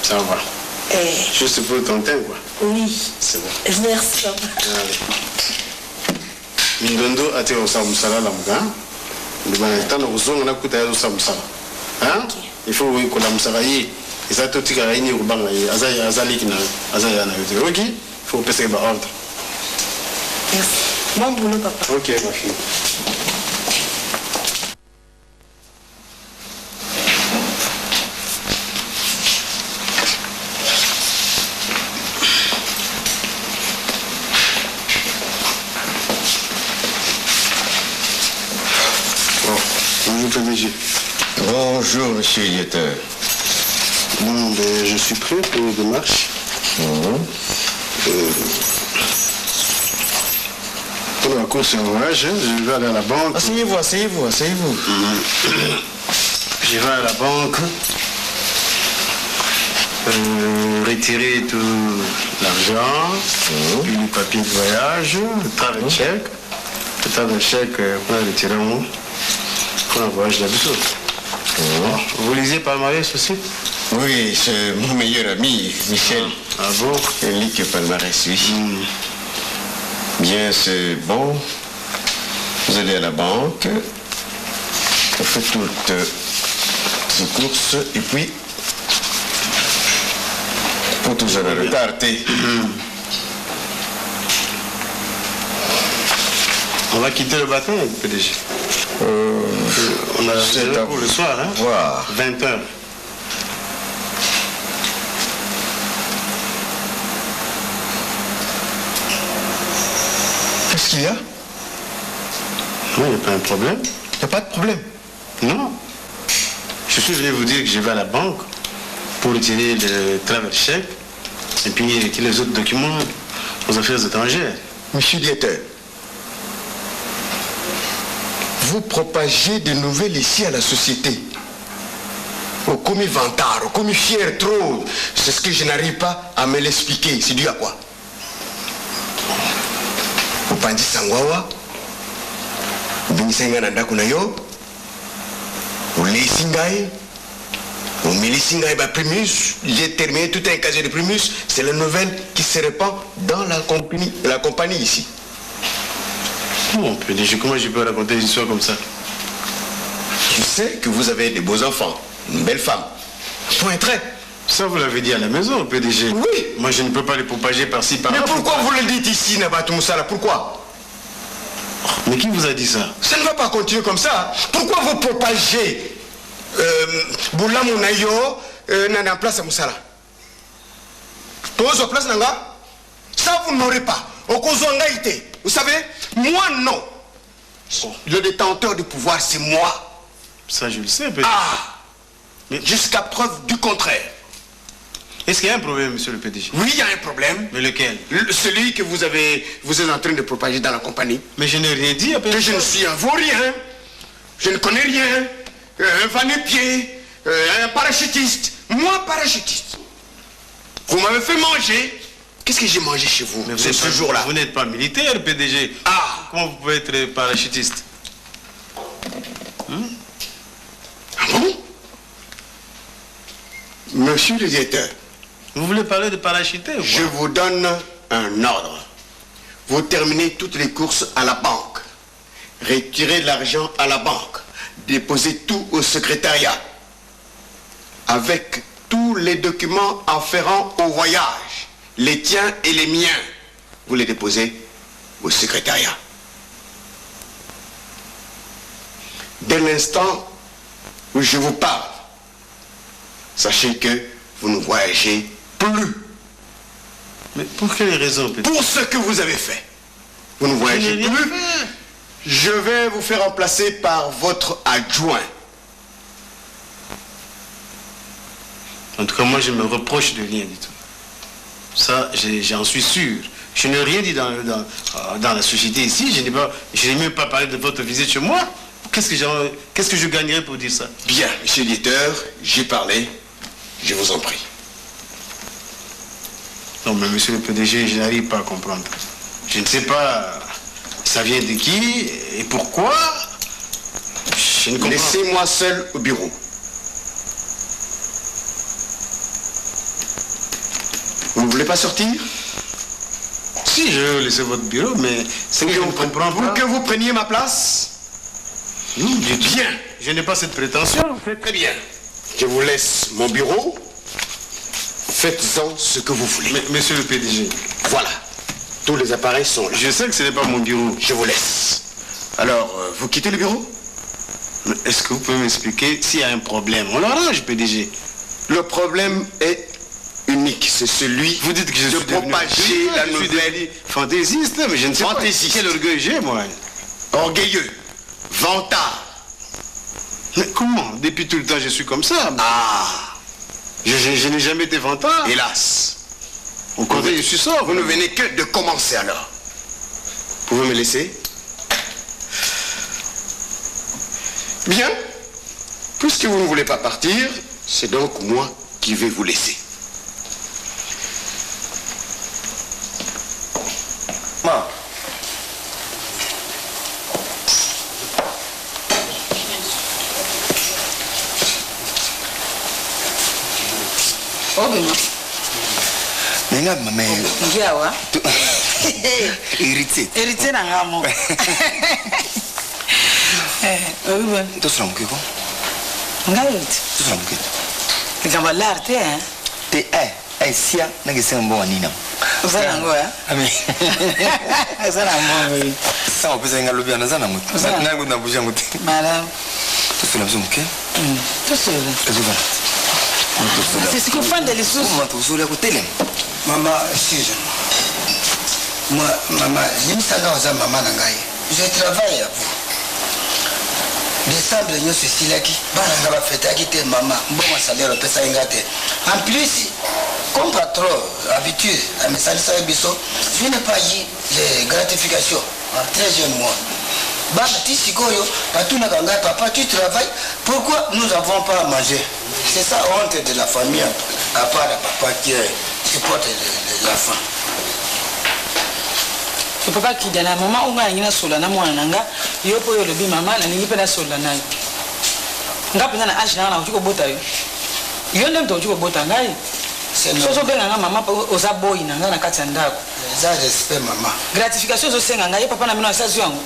Ça va. Juste pour ton teint, quoi. Oui. C'est bon. Merci, papa. Allez. Mindondo a été au Samusala, là, mon gars. Tant que vous avez écouté au Samusala. Hein? Il faut que la Moussaraï, et ça tout est réuni au banc, Azalik, Azayana, ok? Il faut passer par ordre. Merci. Bon boulot, papa. Ok, ma fille. Bonjour PDG. Bonjour Monsieur Yetter. Bon, ben, je suis prêt pour les démarches. Pour la course en voyage, je vais aller à la banque. Asseyez-vous. Je vais à la banque retirer tout l'argent, puis les papiers de voyage, le tas de chèques. Le tas de chèques, on a retiré pour un voyage d'habitude. Vous lisez Palmarès aussi? Oui, c'est mon meilleur ami, Michel. Ah bon? Il lit que Palmarès, oui. Bien, c'est bon. Vous allez à la banque, vous faites toutes ces courses, et puis, pour toujours retarder. On va quitter le bateau, PDG. On a réservé pour le soir, hein? Voir. 20h. Qu'est-ce Qu'est-ce qu'il y a? Non, il n'y a pas un problème. Il n'y a pas de problème. Non. Je suis venu vous dire que je vais à la banque pour retirer le travel check et puis retirer les autres documents aux affaires étrangères. Monsieur le directeur, vous propagez des nouvelles ici à la société. Au commis vantard, au commis fier trop. C'est ce que je n'arrive pas à me l'expliquer. C'est dû à quoi? Au Pandi Sangwawa, au Binisenga Nandakunayo, au Leisingaï, au Milisingaï Primus, j'ai terminé tout un casier de Primus. C'est la nouvelle qui se répand dans la compagnie ici. Bon, PDG, comment je peux raconter une histoire comme ça? Je sais que vous avez de beaux enfants, une belle femme. Point trait. Ça, vous l'avez dit à la maison, PDG. Oui. Moi, je ne peux pas les propager par-ci, par-là. Mais pourquoi vous le dites ici, Nabatou Moussala? Pourquoi? Mais qui vous a dit ça? Ça ne va pas continuer comme ça. Pourquoi vous propagez Boula Mounayo Nana place à Moussala? Tous en place Nanga? Ça, vous n'aurez pas. Au Kozongaïté. Vous savez, moi non. Le détenteur du pouvoir, c'est moi. Ça, je le sais, PDG. Ah! Mais jusqu'à preuve du contraire. Est-ce qu'il y a un problème, monsieur le PDG? Oui, il y a un problème. Mais lequel? Celui que vous êtes en train de propager dans la compagnie. Mais je n'ai rien dit à PDG. Que je ne suis un vaurien. Je ne connais rien. Un vanet-pied. Un parachutiste. Moi, parachutiste. Vous m'avez fait manger. Qu'est-ce que j'ai mangé chez vous ce jour-là? Vous n'êtes pas militaire, PDG. Ah! Comment vous pouvez être parachutiste? Ah bon? Monsieur le directeur, vous voulez parler de parachuter ou quoi? Je vous donne un ordre. Vous terminez toutes les courses à la banque. Retirez l'argent à la banque. Déposez tout au secrétariat. Avec tous les documents afférents au voyage, les tiens et les miens, vous les déposez au secrétariat. Dès l'instant où je vous parle, sachez que vous ne voyagez plus. Mais pour quelle raison, peut-être? Pour ce que vous avez fait. Vous ne voyagez plus. Je vais vous faire remplacer par votre adjoint. En tout cas, moi, je me reproche de rien du tout. Ça, j'en suis sûr. Je n'ai rien dit dans la société ici. Je n'ai même pas parlé de votre visite chez moi. Qu'est-ce que je gagnerais pour dire ça? Bien, monsieur l'éditeur, j'ai parlé. Je vous en prie. Non, mais monsieur le PDG, je n'arrive pas à comprendre. Je ne sais pas, ça vient de qui et pourquoi. Je ne comprends pas. Laissez-moi seul au bureau. Vous ne voulez pas sortir? Si, je vais laisser votre bureau, mais c'est que je ne comprends pas. Que vous preniez ma place? Non, bien. Je n'ai pas cette prétention. Très bien. Je vous laisse mon bureau. Faites-en ce que vous voulez. Mais, monsieur le PDG. Voilà. Tous les appareils sont là. Je sais que ce n'est pas mon bureau. Je vous laisse. Alors, vous quittez le bureau? Est-ce que vous pouvez m'expliquer s'il y a un problème? On l'arrange, PDG. Le problème est unique. C'est celui vous dites que je de suis propager la nouvelle. Fantaisiste, mais je ne sais pas quel orgueil j'ai, moi. Orgueilleux. Vantard. Mais comment? Depuis tout le temps, je suis comme ça. Ah! Je n'ai jamais été vantard. Hélas. Au contraire, je suis sobre. Vous ne venez que de commencer alors. Pouvez me laisser? Bien. Puisque vous ne voulez pas partir, c'est donc moi qui vais vous laisser. Ma. Obima. Nenga mame. Ngiawa. Héritier. Héritier na ngamo. Obima. Tosala mukeko. Ngaiti. Tosala mukeko. Ngamba l'arte hein. Te sia na gesenga mbo wanina. Uzana ngoya. Amen. Uzana mbo. Sama pesa nga lobia na zana mutu. Na ngo na buja mutu. Madame. Tosala mukeko. Tosala. Tosala. C'est ce que font des lissus. Comment tu souris à côté? Maman, excuse-moi. Moi, maman, je me sens dans maman Nangaï. Je travaille à vous. Décembre, nous sommes là qui va fêter qui était maman. Bon, salaire, on peut ça en plus, comme patron, habitué à mes salaires, je n'ai pas eu les gratifications en 13 mois. Papa, tu travailles. Pourquoi nous n'avons pas à manger? C'est ça honte de la famille, à part le papa qui supporte la faim. Le papa qui dit à la maman, on a une sola, na mwana nanga, yo po yo lobi maman, na ningi pena sola na. Nga pena na âge na utuko bota yo. Yo ndem to utuko bota ngai. C'est non. So benga maman oza boy nanga na kati ndako. Ça respect maman. Gratification zo senga ngai papa na mino asazi yango.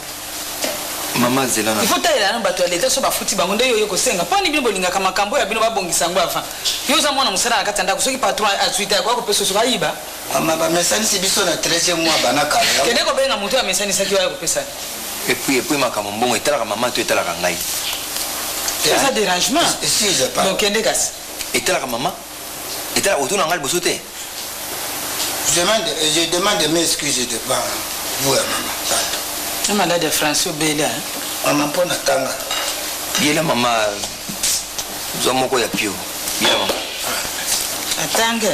Maman Zelana. Il faut tailler na bato leta so ba futi bango nde yo kosenga. Poni bino bolinga kama kambo ya bino babongisa ngo afa. Yo za mwana musala na kati ndako soki patron atuita kwa ko peso so bayiba. Maman ba mesani si biso na 13e mois bana kala. Kende ko benga mutu ya mesani saki wa ko pesa. Et puis makambo mbongo etala maman to etala ngai. C'est ça dérangement. Si je parle. Donc kende gas. Etala maman. Etala autour ngal bosote. Je demande mes excuses devant vous maman. Un malade de François Bella. Maman pour Natanga. Bien la maman. Zomoko ya pio. Bien la maman. Atanga.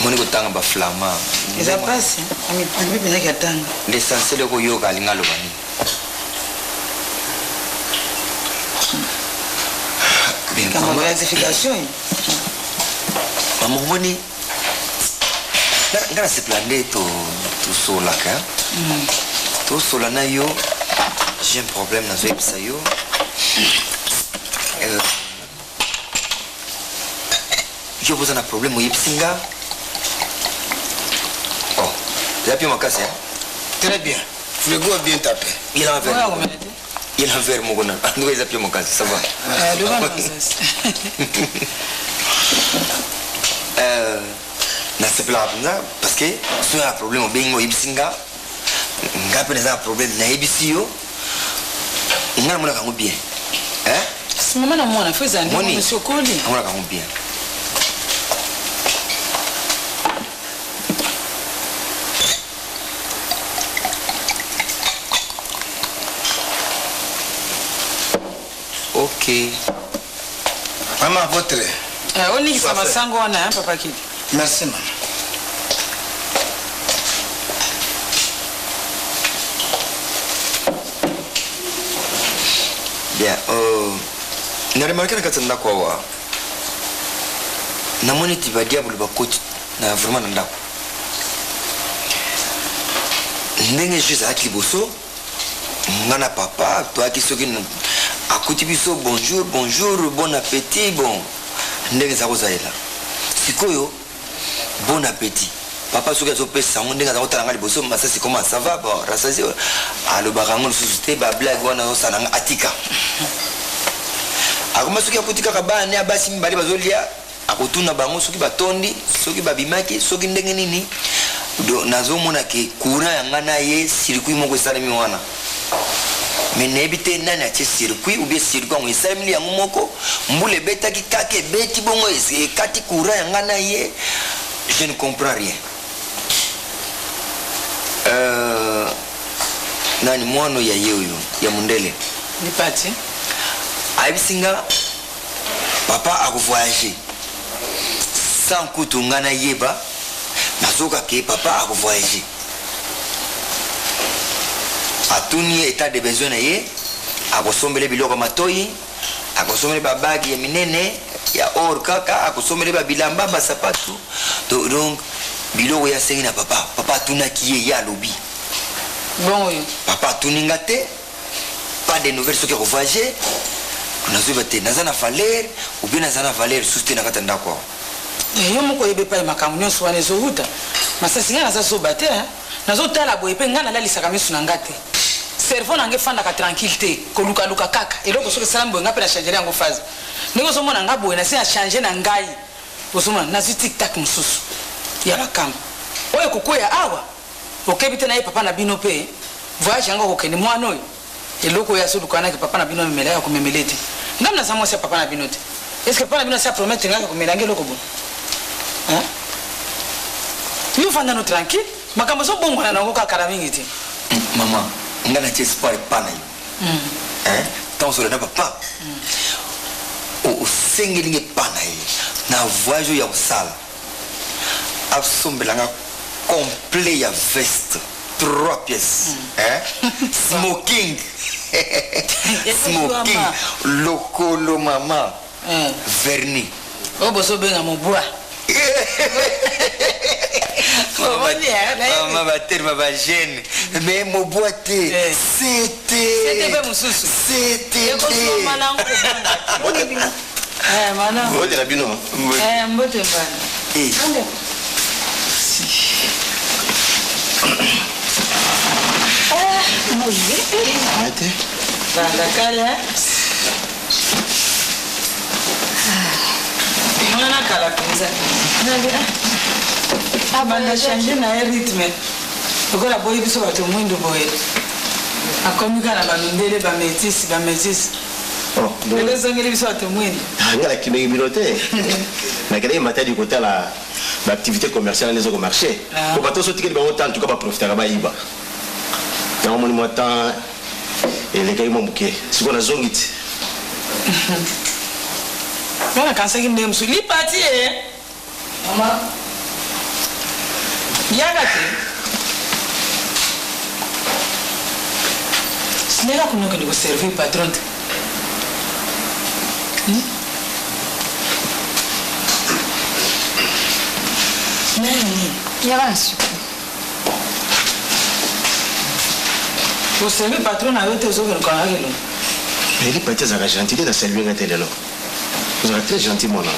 Moni ko tanga ba flama. Eza passe. Ami pena ki atanga. L'essentiel ko yoga linga lo bani. Bien maman. Gratification. Maman moni. Ngana se planer to sola ka. To sola na yo. J'ai un problème na zo epsa yo. Yo vous un problème au epsinga. Oh, tu as pu me casser. Très bien. Frigo a bien tapé. Il a un verre. Il a un verre mon gars. Nous il a pu me casser, ça va. Na se plaindre parce que c'est un problème au bingo ibsinga ngapi na problème na ibisio ngana mona kango bien si maman na mona feza ndi monsieur Koli mona kango bien OK maman votre on dit ça masango wana papa Kidi. Merci, maman. Bien, na remarqué na katanda kwa wa. Na moni tibadia bulu bakoti na vraiment na ndako. Ndenge juste akili boso. Ngana papa, to akisoki akuti biso bonjour, bon appétit, bon. Ndenge za kozaela. Sikoyo bon appétit. Papa soki azopesa ngo ndenge azakotala nga liboso masasi comment ça va bon rasasi alobaka ngo lisusu te bablague wana osala nga atika akoma soki akuti kaka bana ya basi mibale bazolia akotuna bango soki batondi soki babimaki soki ndenge nini nazomona ke courant yanga na ye circuit moko esalemi wana mais nayebi te nani atie circuit ou bien circuit yango esalemili yango moko mbula ebetaki kaka ebeti bongo ekati courant yanga na ye je ne comprends rien. Nani mwana ya yeyo ya mundele ni parti aibisinga papa a voyager sans kutungana yeba nazoka ke papa a voyager atuni état de besoin na ye akosombele biloko matoyi akosombele babagi ya minene ya or kaka akosombele babilamba basapatu donc biloko ya sengi na papa tunaki ye ya lobi bon papa tuninga te pas de nouvelles soki voyager nazoba te nazana valeur ou bien nazana valeur suste na kata ndako yo moko yebe pa makambo nyonso wana ezohuta masasi nga naza zoba te nazotala boye mpe nga nalalisaka misu na nga te cerveau nange efandaka tranquille te kolukaluka kaka eloko soki esala boye nga mpe na changele yango phase ndenge ozomona nga boye nasi na change na ngai ozomona nazwi tiktak mosusu ya makambo oyo kokwea awa okebi te na ye papa na bino mpe voyage yango kokende mwana oyo eloko oyo asolukanaki papa na bino memela ya komemele te ngami naza mwasi ya papa na bino te est ce que papa na bino asi apromettre ngaka komela yango eloko boye fanda no tranquille makambo so bongo na nango kakala mingi ti maman ngana ti espoir pana yo hein tant sur na papa o sengelinge pana yo na voyage ya usala absombelanga complet ya veste 3 pièces hein smoking smoking lokolo mama vernis o boso benga mo bois Maman va tellement ma gêne. Mais mon boîtier, c'était pas mon souci. C'était Mana. Mbote la bino. Mbote bana. Arrêtez. Bana kala. Mwana kala pinza. Abana change na rythme. Okola boy biso bato mwindo boy. Akomika na bandele ba métis. Oh, donc les angeli biso bato mwindo. ngala kimeki bilote. Na kele mata du côté la l'activité commerciale les au marché. Ko bato so tikeli ba autant en tout cas ba profiter ba iba. Na moni mota ele kai mo muke. Siko na zongiti. Bana kansa ki ndem su li parti Mama. Yagati. Snega kuno que servir patron. Nani? Yavansi. Vous servir patron a été au quand là. Mais il peut être gentil de servir un tel là. Vous êtes très gentil mon enfant.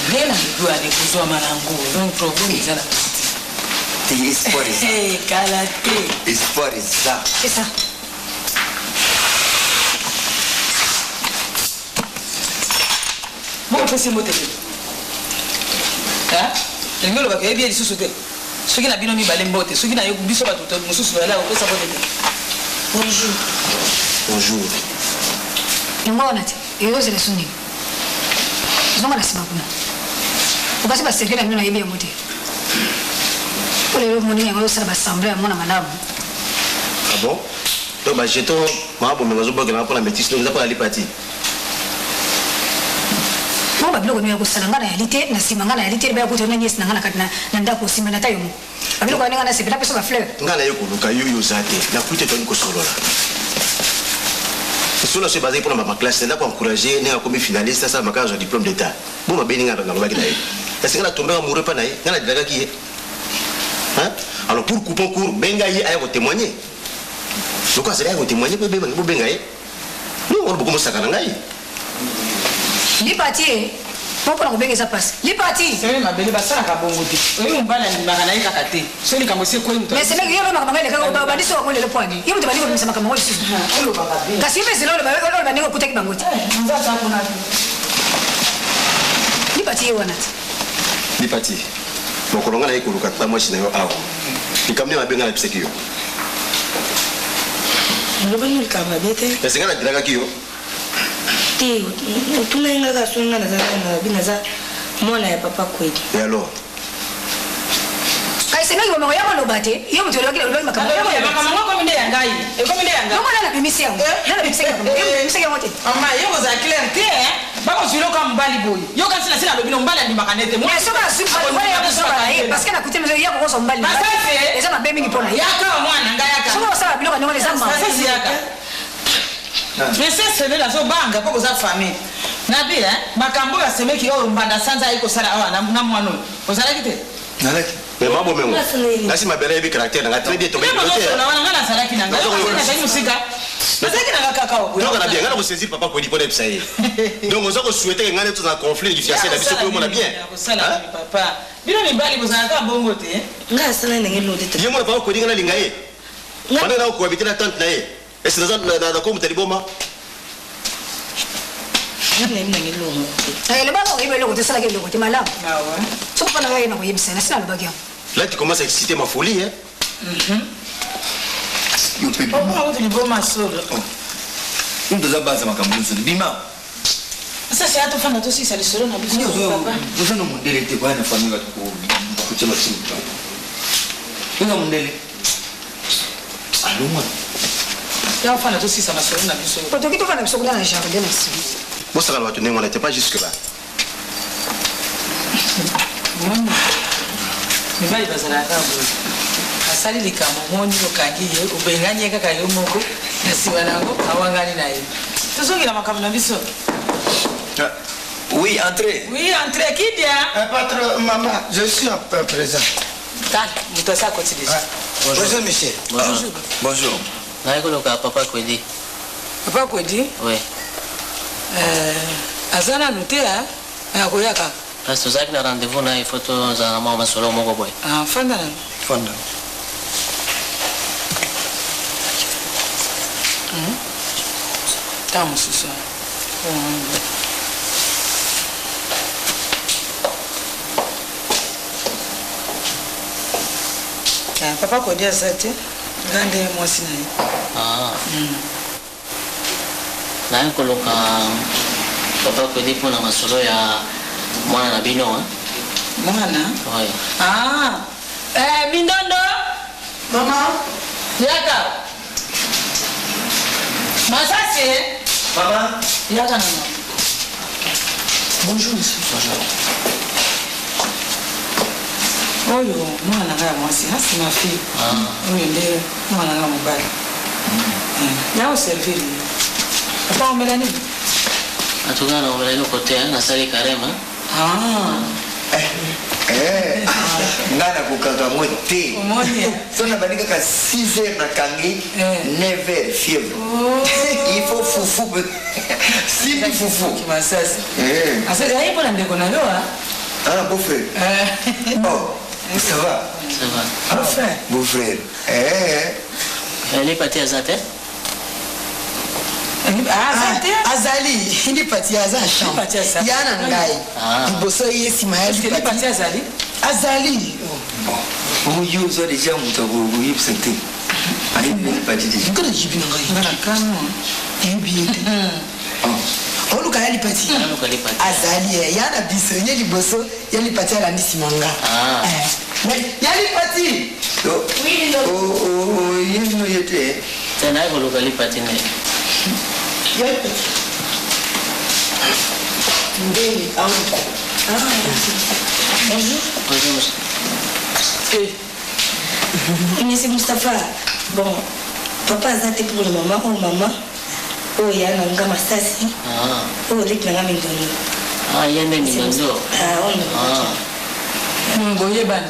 Nena ndua ni kuzwa malangu. Non problème ça là. T'es espoir ça. Eh kalate. Espoir ça. C'est ça. Bon c'est moté. Hein? Le ngolo ba ke bien lisusuté. Soki na bino mi balé mbote, soki na yo biso ba toto mususu bala ko pesa bote. Bonjour. Bonjour. Ngona ti, yo zele suni. Zonga na sima kuna. Ukasi ba sekela bino na yebi mbote. Ole yo moni yango sala ba semblé mona malamu. Ah bon? Donc bah jeton ma bo me bazo boka na pour la métis donc ça pour aller partir. Mwa bilo kwenye kusala ngana ya lite na sima ngana ya lite ba kuto nanyesi na ngana katina na ndako sima na tayo. Abilo kwa ngana sepela peso ba fleur. Ngana yo kuluka yo zate na kuite to niko solola. Solo se basé pour ma classe là pour encourager né comme finaliste ça makazo un diplôme d'état. Bon ma beninga ngana ba kidai. Est-ce que la tomber amoureux pas naï ngana dilaga ki. Hein? Alors pour couper court benga yi ayo témoigner. Donc ça ayo témoigner pe benga yi. Nous on beaucoup sakana ngai. Li parti pour qu'on benge ça passe. Li parti. C'est ma belle basala ka bongo ti. Oyo mbala ni magana ika kate. So ni kamose ko mtu. Mais c'est là que yo makama ngale ka ba diso ko le poani. Yo mtu bali ko msema kama ngoli sisi. Olo baba bi. Kasi mbe zelo ba ndeko kutaki bangoti. Nza sa kuna. Li parti yo wanati. Li parti. Mokolonga na ikuluka ta mwashi na yo awo. Nikamne mabenga na psekio. Ngobani likaba bete. Est-ce que la dilaga ki yo? Ti, tuna inga ka sunga na binaza mwana ya papa kweli. Et alors? Kai sema yo mwa yako lobate. Yo mtu lobaki lobaki makama. Makama ngoko minde yangai. Eko minde yangai. Ngoma na bimisi yangu. Na bimisi yangu. Yo bimisi yangu wote. Mama yo za clair te bako zilo ka mbali boy. Yo kasi na sina lobino mbali ndi makanete. Mais soka simple wale yako soka parce que na kutembe yako ko mbali. Masase. Eza mabe mingi pona. Yaka mwana ngayaka. Soka sala biloko ndongo les amants. Masase yaka. Mais c'est là zo banga poko za famille. Nabi makambo ya semeki yo mbanda sanza iko sala awa na mwana. Ozala kite? Nalaki. Mais ma bo mengo. Nasi mabere bi caractère na très bien tombé. Na wana ngana sala kina ngana. Na sai musika. Nazaki na kakao. Donc on a bien ngana ko saisir papa ko di pona psaye. Donc on a souhaité ngana tout un conflit du fiancé na biso ko mona bien. Sala papa. Bino ni bali bozana ka bongo te. Nga sala ndenge lodi te. Yemo papa ko di ngana lingaye. Bana na ko habiter na tante na ye. Est-ce que na ko mutaliboma? Le ballon est le côté ça qui est le côté malade. Ah ouais. Tu peux pas aller dans le yebisa, c'est le bagarre. Là tu commences à exciter ma folie hein. Oh, tu es beau ma soeur. Ndoza baza makambo nso bima. Ça c'est à tout faire aussi ça le solo na biso papa. Vous no modèle te kwa na famille ko kuchela simu. Nga modèle. Aluma. Ya fana aussi ça na solo na biso. Poto kito fana biso kuna na jardin na si. Bossa la tenir on n'était pas jusque là. Mais bali bazala ka bo. Asali likamo moni okangi ye ubenganye kaka yo moko na siwa nango awangani na ye. Tuzongi na makambo na biso. Oui, entrez. Oui, entrez. Qui dit? Patron, maman, je suis présent. Vous ça continue. Bonjour, monsieur. Bonjour. Bonjour. Papa Kwedi. Papa Kwedi? Oui. Azana noté, hein? Akoyaka. Parce que ça a rendez-vous na il faut to za mama solo moko boy. Ah, fanda. Fanda. Tamo sisa. Papa Kwedi asate. Ngande mwasi na ye. Ah. Na koloka Papa Kwedi pona masolo ya mwana na bino hein. Mwana? Oui. Ah. Mindondo. Maman. Yaka. Masasi. Maman. Yaka nana. Bonjour monsieur. Bonjour. Oyo mwana nga mwasi hasi ma fille. Oyo nde mwana nga mobali. Na o servir. Papa omelani. Atuga na omelani kote na sali karema. Ah. Ngana kukanga mote. Sona bandika ka 6h na kangi, 9h fièvre. Il faut foufou. Si foufou. Qui m'assase. Asa ya ipo na ndeko na loa. Ah, beau frère. Oh, ça va. Ça va. Ah, frère. Beau frère. Elle est partie à Zate. Azali, il est parti à Zacham. Yana Ngai. Il bosse ici, il est parti à Azali. Azali. Oh, you so déjà mon you santé. Allez, il est parti déjà. Quand j'ai vu un gars, oh, look à l'ipati. Azali, Yana Bisso, Yali Bosso, Yali Pati à la Nissimanga. Yali Pati. Oui, oh, il était. C'est un aïe local Pati. Bonjour. Bonjour, monsieur. Monsieur Moustapha, bon, papa a été pour le moment, oh maman, oh il y a un gars Massasi, oh il y a un Mindondo. Ah, il y a un Mindondo. Ah, on Boye ban.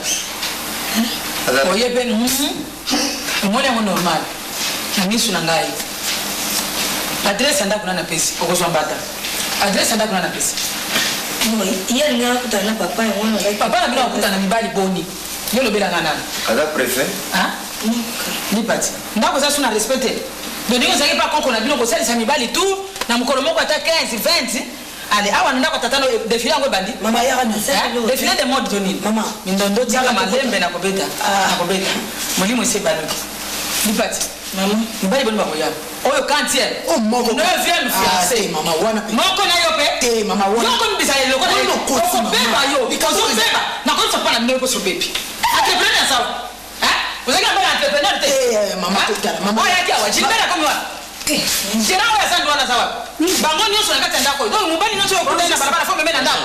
Boye ben, moi est normal. Nami sunangai. Adresse anda kuna na pesi, okozwambata. Adresse anda kuna na pesi. Hier nga kutana papa yangu papa na bila kutana mibali boni. Yolo bela ngana. Ala préfet? Hein? Ni pati. Ndako za suna respecter. Donc on sait pas qu'on a bino ko salisa mibali tout na mukolo moko ata 15 20. Allez, awa ndako tatano défilé ngo bandi. Mama yaka na défilé de mode doni. Mama, mindondo tia malembe na kobeta. Na kobeta. Molimo ise baloki. Ni pati. Maman, mibali boni bakoya. Oyo kantiel. Oh moko. 9e fiancé. Mama wana. Moko na yo pe. Mama wana. Yoko mbisa le loko. Oko beba yo. Because you beba. Na ko sopa na meko so baby. Entrepreneur sawa. Hein? Vous avez un entrepreneur te. Mama kutana. Mama. Oya kiawa. Jimbera komi wa. Jira wa sandu wana sawa. Bango nyoso na kati ndako. Donc mubali nyoso yo kudena barabara fo mbele ndako.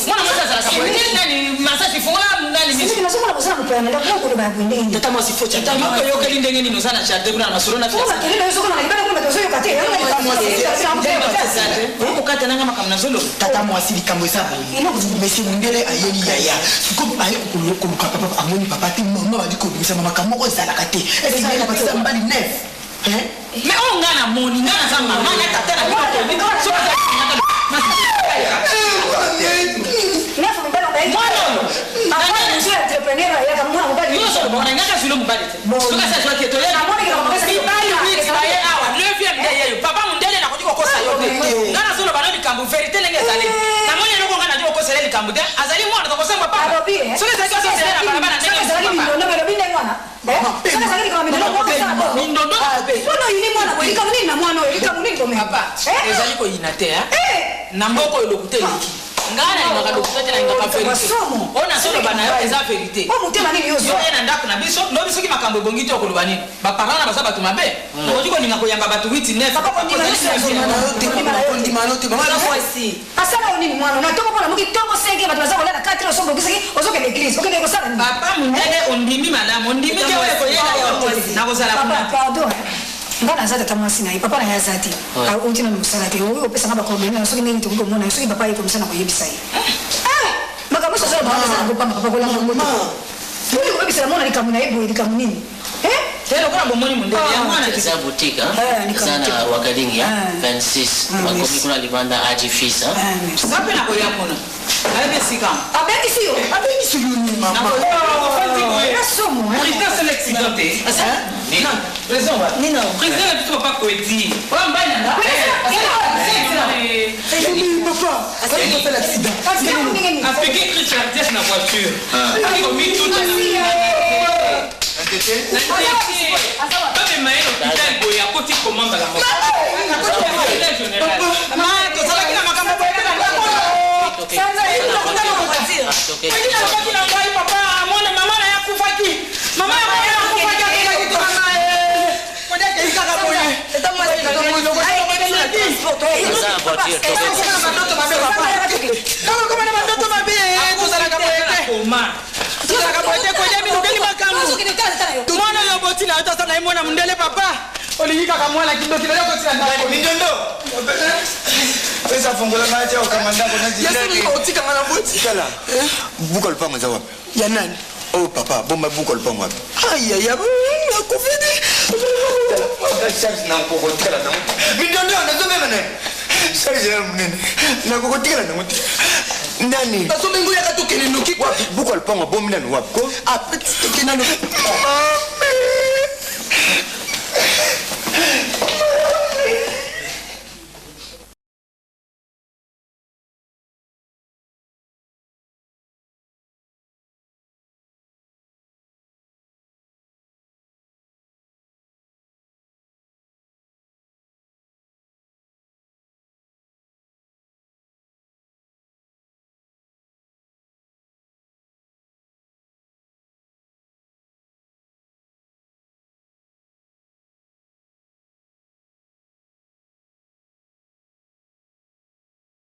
Mwana mwana sala sawa. Nani masasi funga nani mimi. Sisi nasoma kusema kupenda ndio kwa kuliba kwendeni. Tata mo sifo cha. Tata mo yo kelinde ngeni no sana cha debra na solo na fiasa. Kwa kelele hizo kuna ibada kwa mtoto yo kati. Ukata nanga makamna zolo. Tata mo asili kamwe sabu. Ino kuzungumesi mundele ayeni yaya. Siko aye kuluka papa amoni papa ti mama wadi ko bisa mama kamoko zala kati. Esi ngena pasa mbali nef. Mais on ngana moni ngana za mama na tata na biko. So Nefu mbele ndio. Mwana ndio entrepreneur ya kama mbali. Yo so bona ngaka filo mbali. Soka sasa kietolea na moni kama pesa mbali weeks ba ye awa. Levia mdeye yo. Papa mundele na kujiko kosa yote. Ngana solo bana likambu verite lenge zale. Na moni noko ngana ndio kosa le likambu. Azali mwana tokosema papa. Soka sasa sasa na barabara ndenge. Azali ndio ndio mwana sana sakiri kama mindondo mwana yini mwana kwa lika munini na mwana lika munini kwa hapa ezali ko inatea na mboko ilokuteliki ngana ni makadokutete na ngakafeli ona solo bana eza verite o mutema nini yozo na ndako na biso no biso ki makambo bongito okuluba nini baparana basaba tu mabe ojiko ninga koyamba batu 8 9 papa ko ndima note mama la voici asala onini mwana na toko pona muki toko senge batu bazako la 4 osobo kisiki osoke l'église okende ko sala papa mundele ondimi malamu ondimi je wale koyela na kozala kuna pardon ngana zata tamasi na papa na yazati au utina musalati wewe pesa ngaba ko bena soki nini tuko mona soki papa yiko msana ko yebisa yi makamuso sala baba sana kupanga papa ko langa moto wewe ko yebisa mona likamuna ibo likamunini tena kuna bomoni mundele ya mwana kisa butika sana wakalingi 26 makomi kuna libanda ajifisa ngapi na ko yakona aibe sika abengi sio ni mama somo président c'est l'accidenté non raison non président tu peux pas quoi dire on va là papa c'est pas l'accident appliquer Christian na voiture il mis tout Papa maelo kitai boya koti komanda la moto. Mama to sala kila makambo boya na ngako. Sasa hivi tunakwenda kumpatia. Wengine wanabaki na ngai papa, muone mama na yakufaki. Mama yakufaki kila kitu mama. Ngoja kisa kaboya. Eta mwa tumwana yo botina hata sana imona mndele papa olihika kamwana kidogo kidogo kwa ndani mindondo pesa fungola na acha ukamanda kwa nzi yesu ni utika mwana boti kala buko lipango za wapi ya nani oh papa bomba buko lipango wapi aya ya nakufidi na kukotikala na mindondo nazobe manene sasa ya mnene na kukotikala na mti nani baso mingu ya katoke ni nuki buko lipango bomba ni wapi ko apeti toke na nuki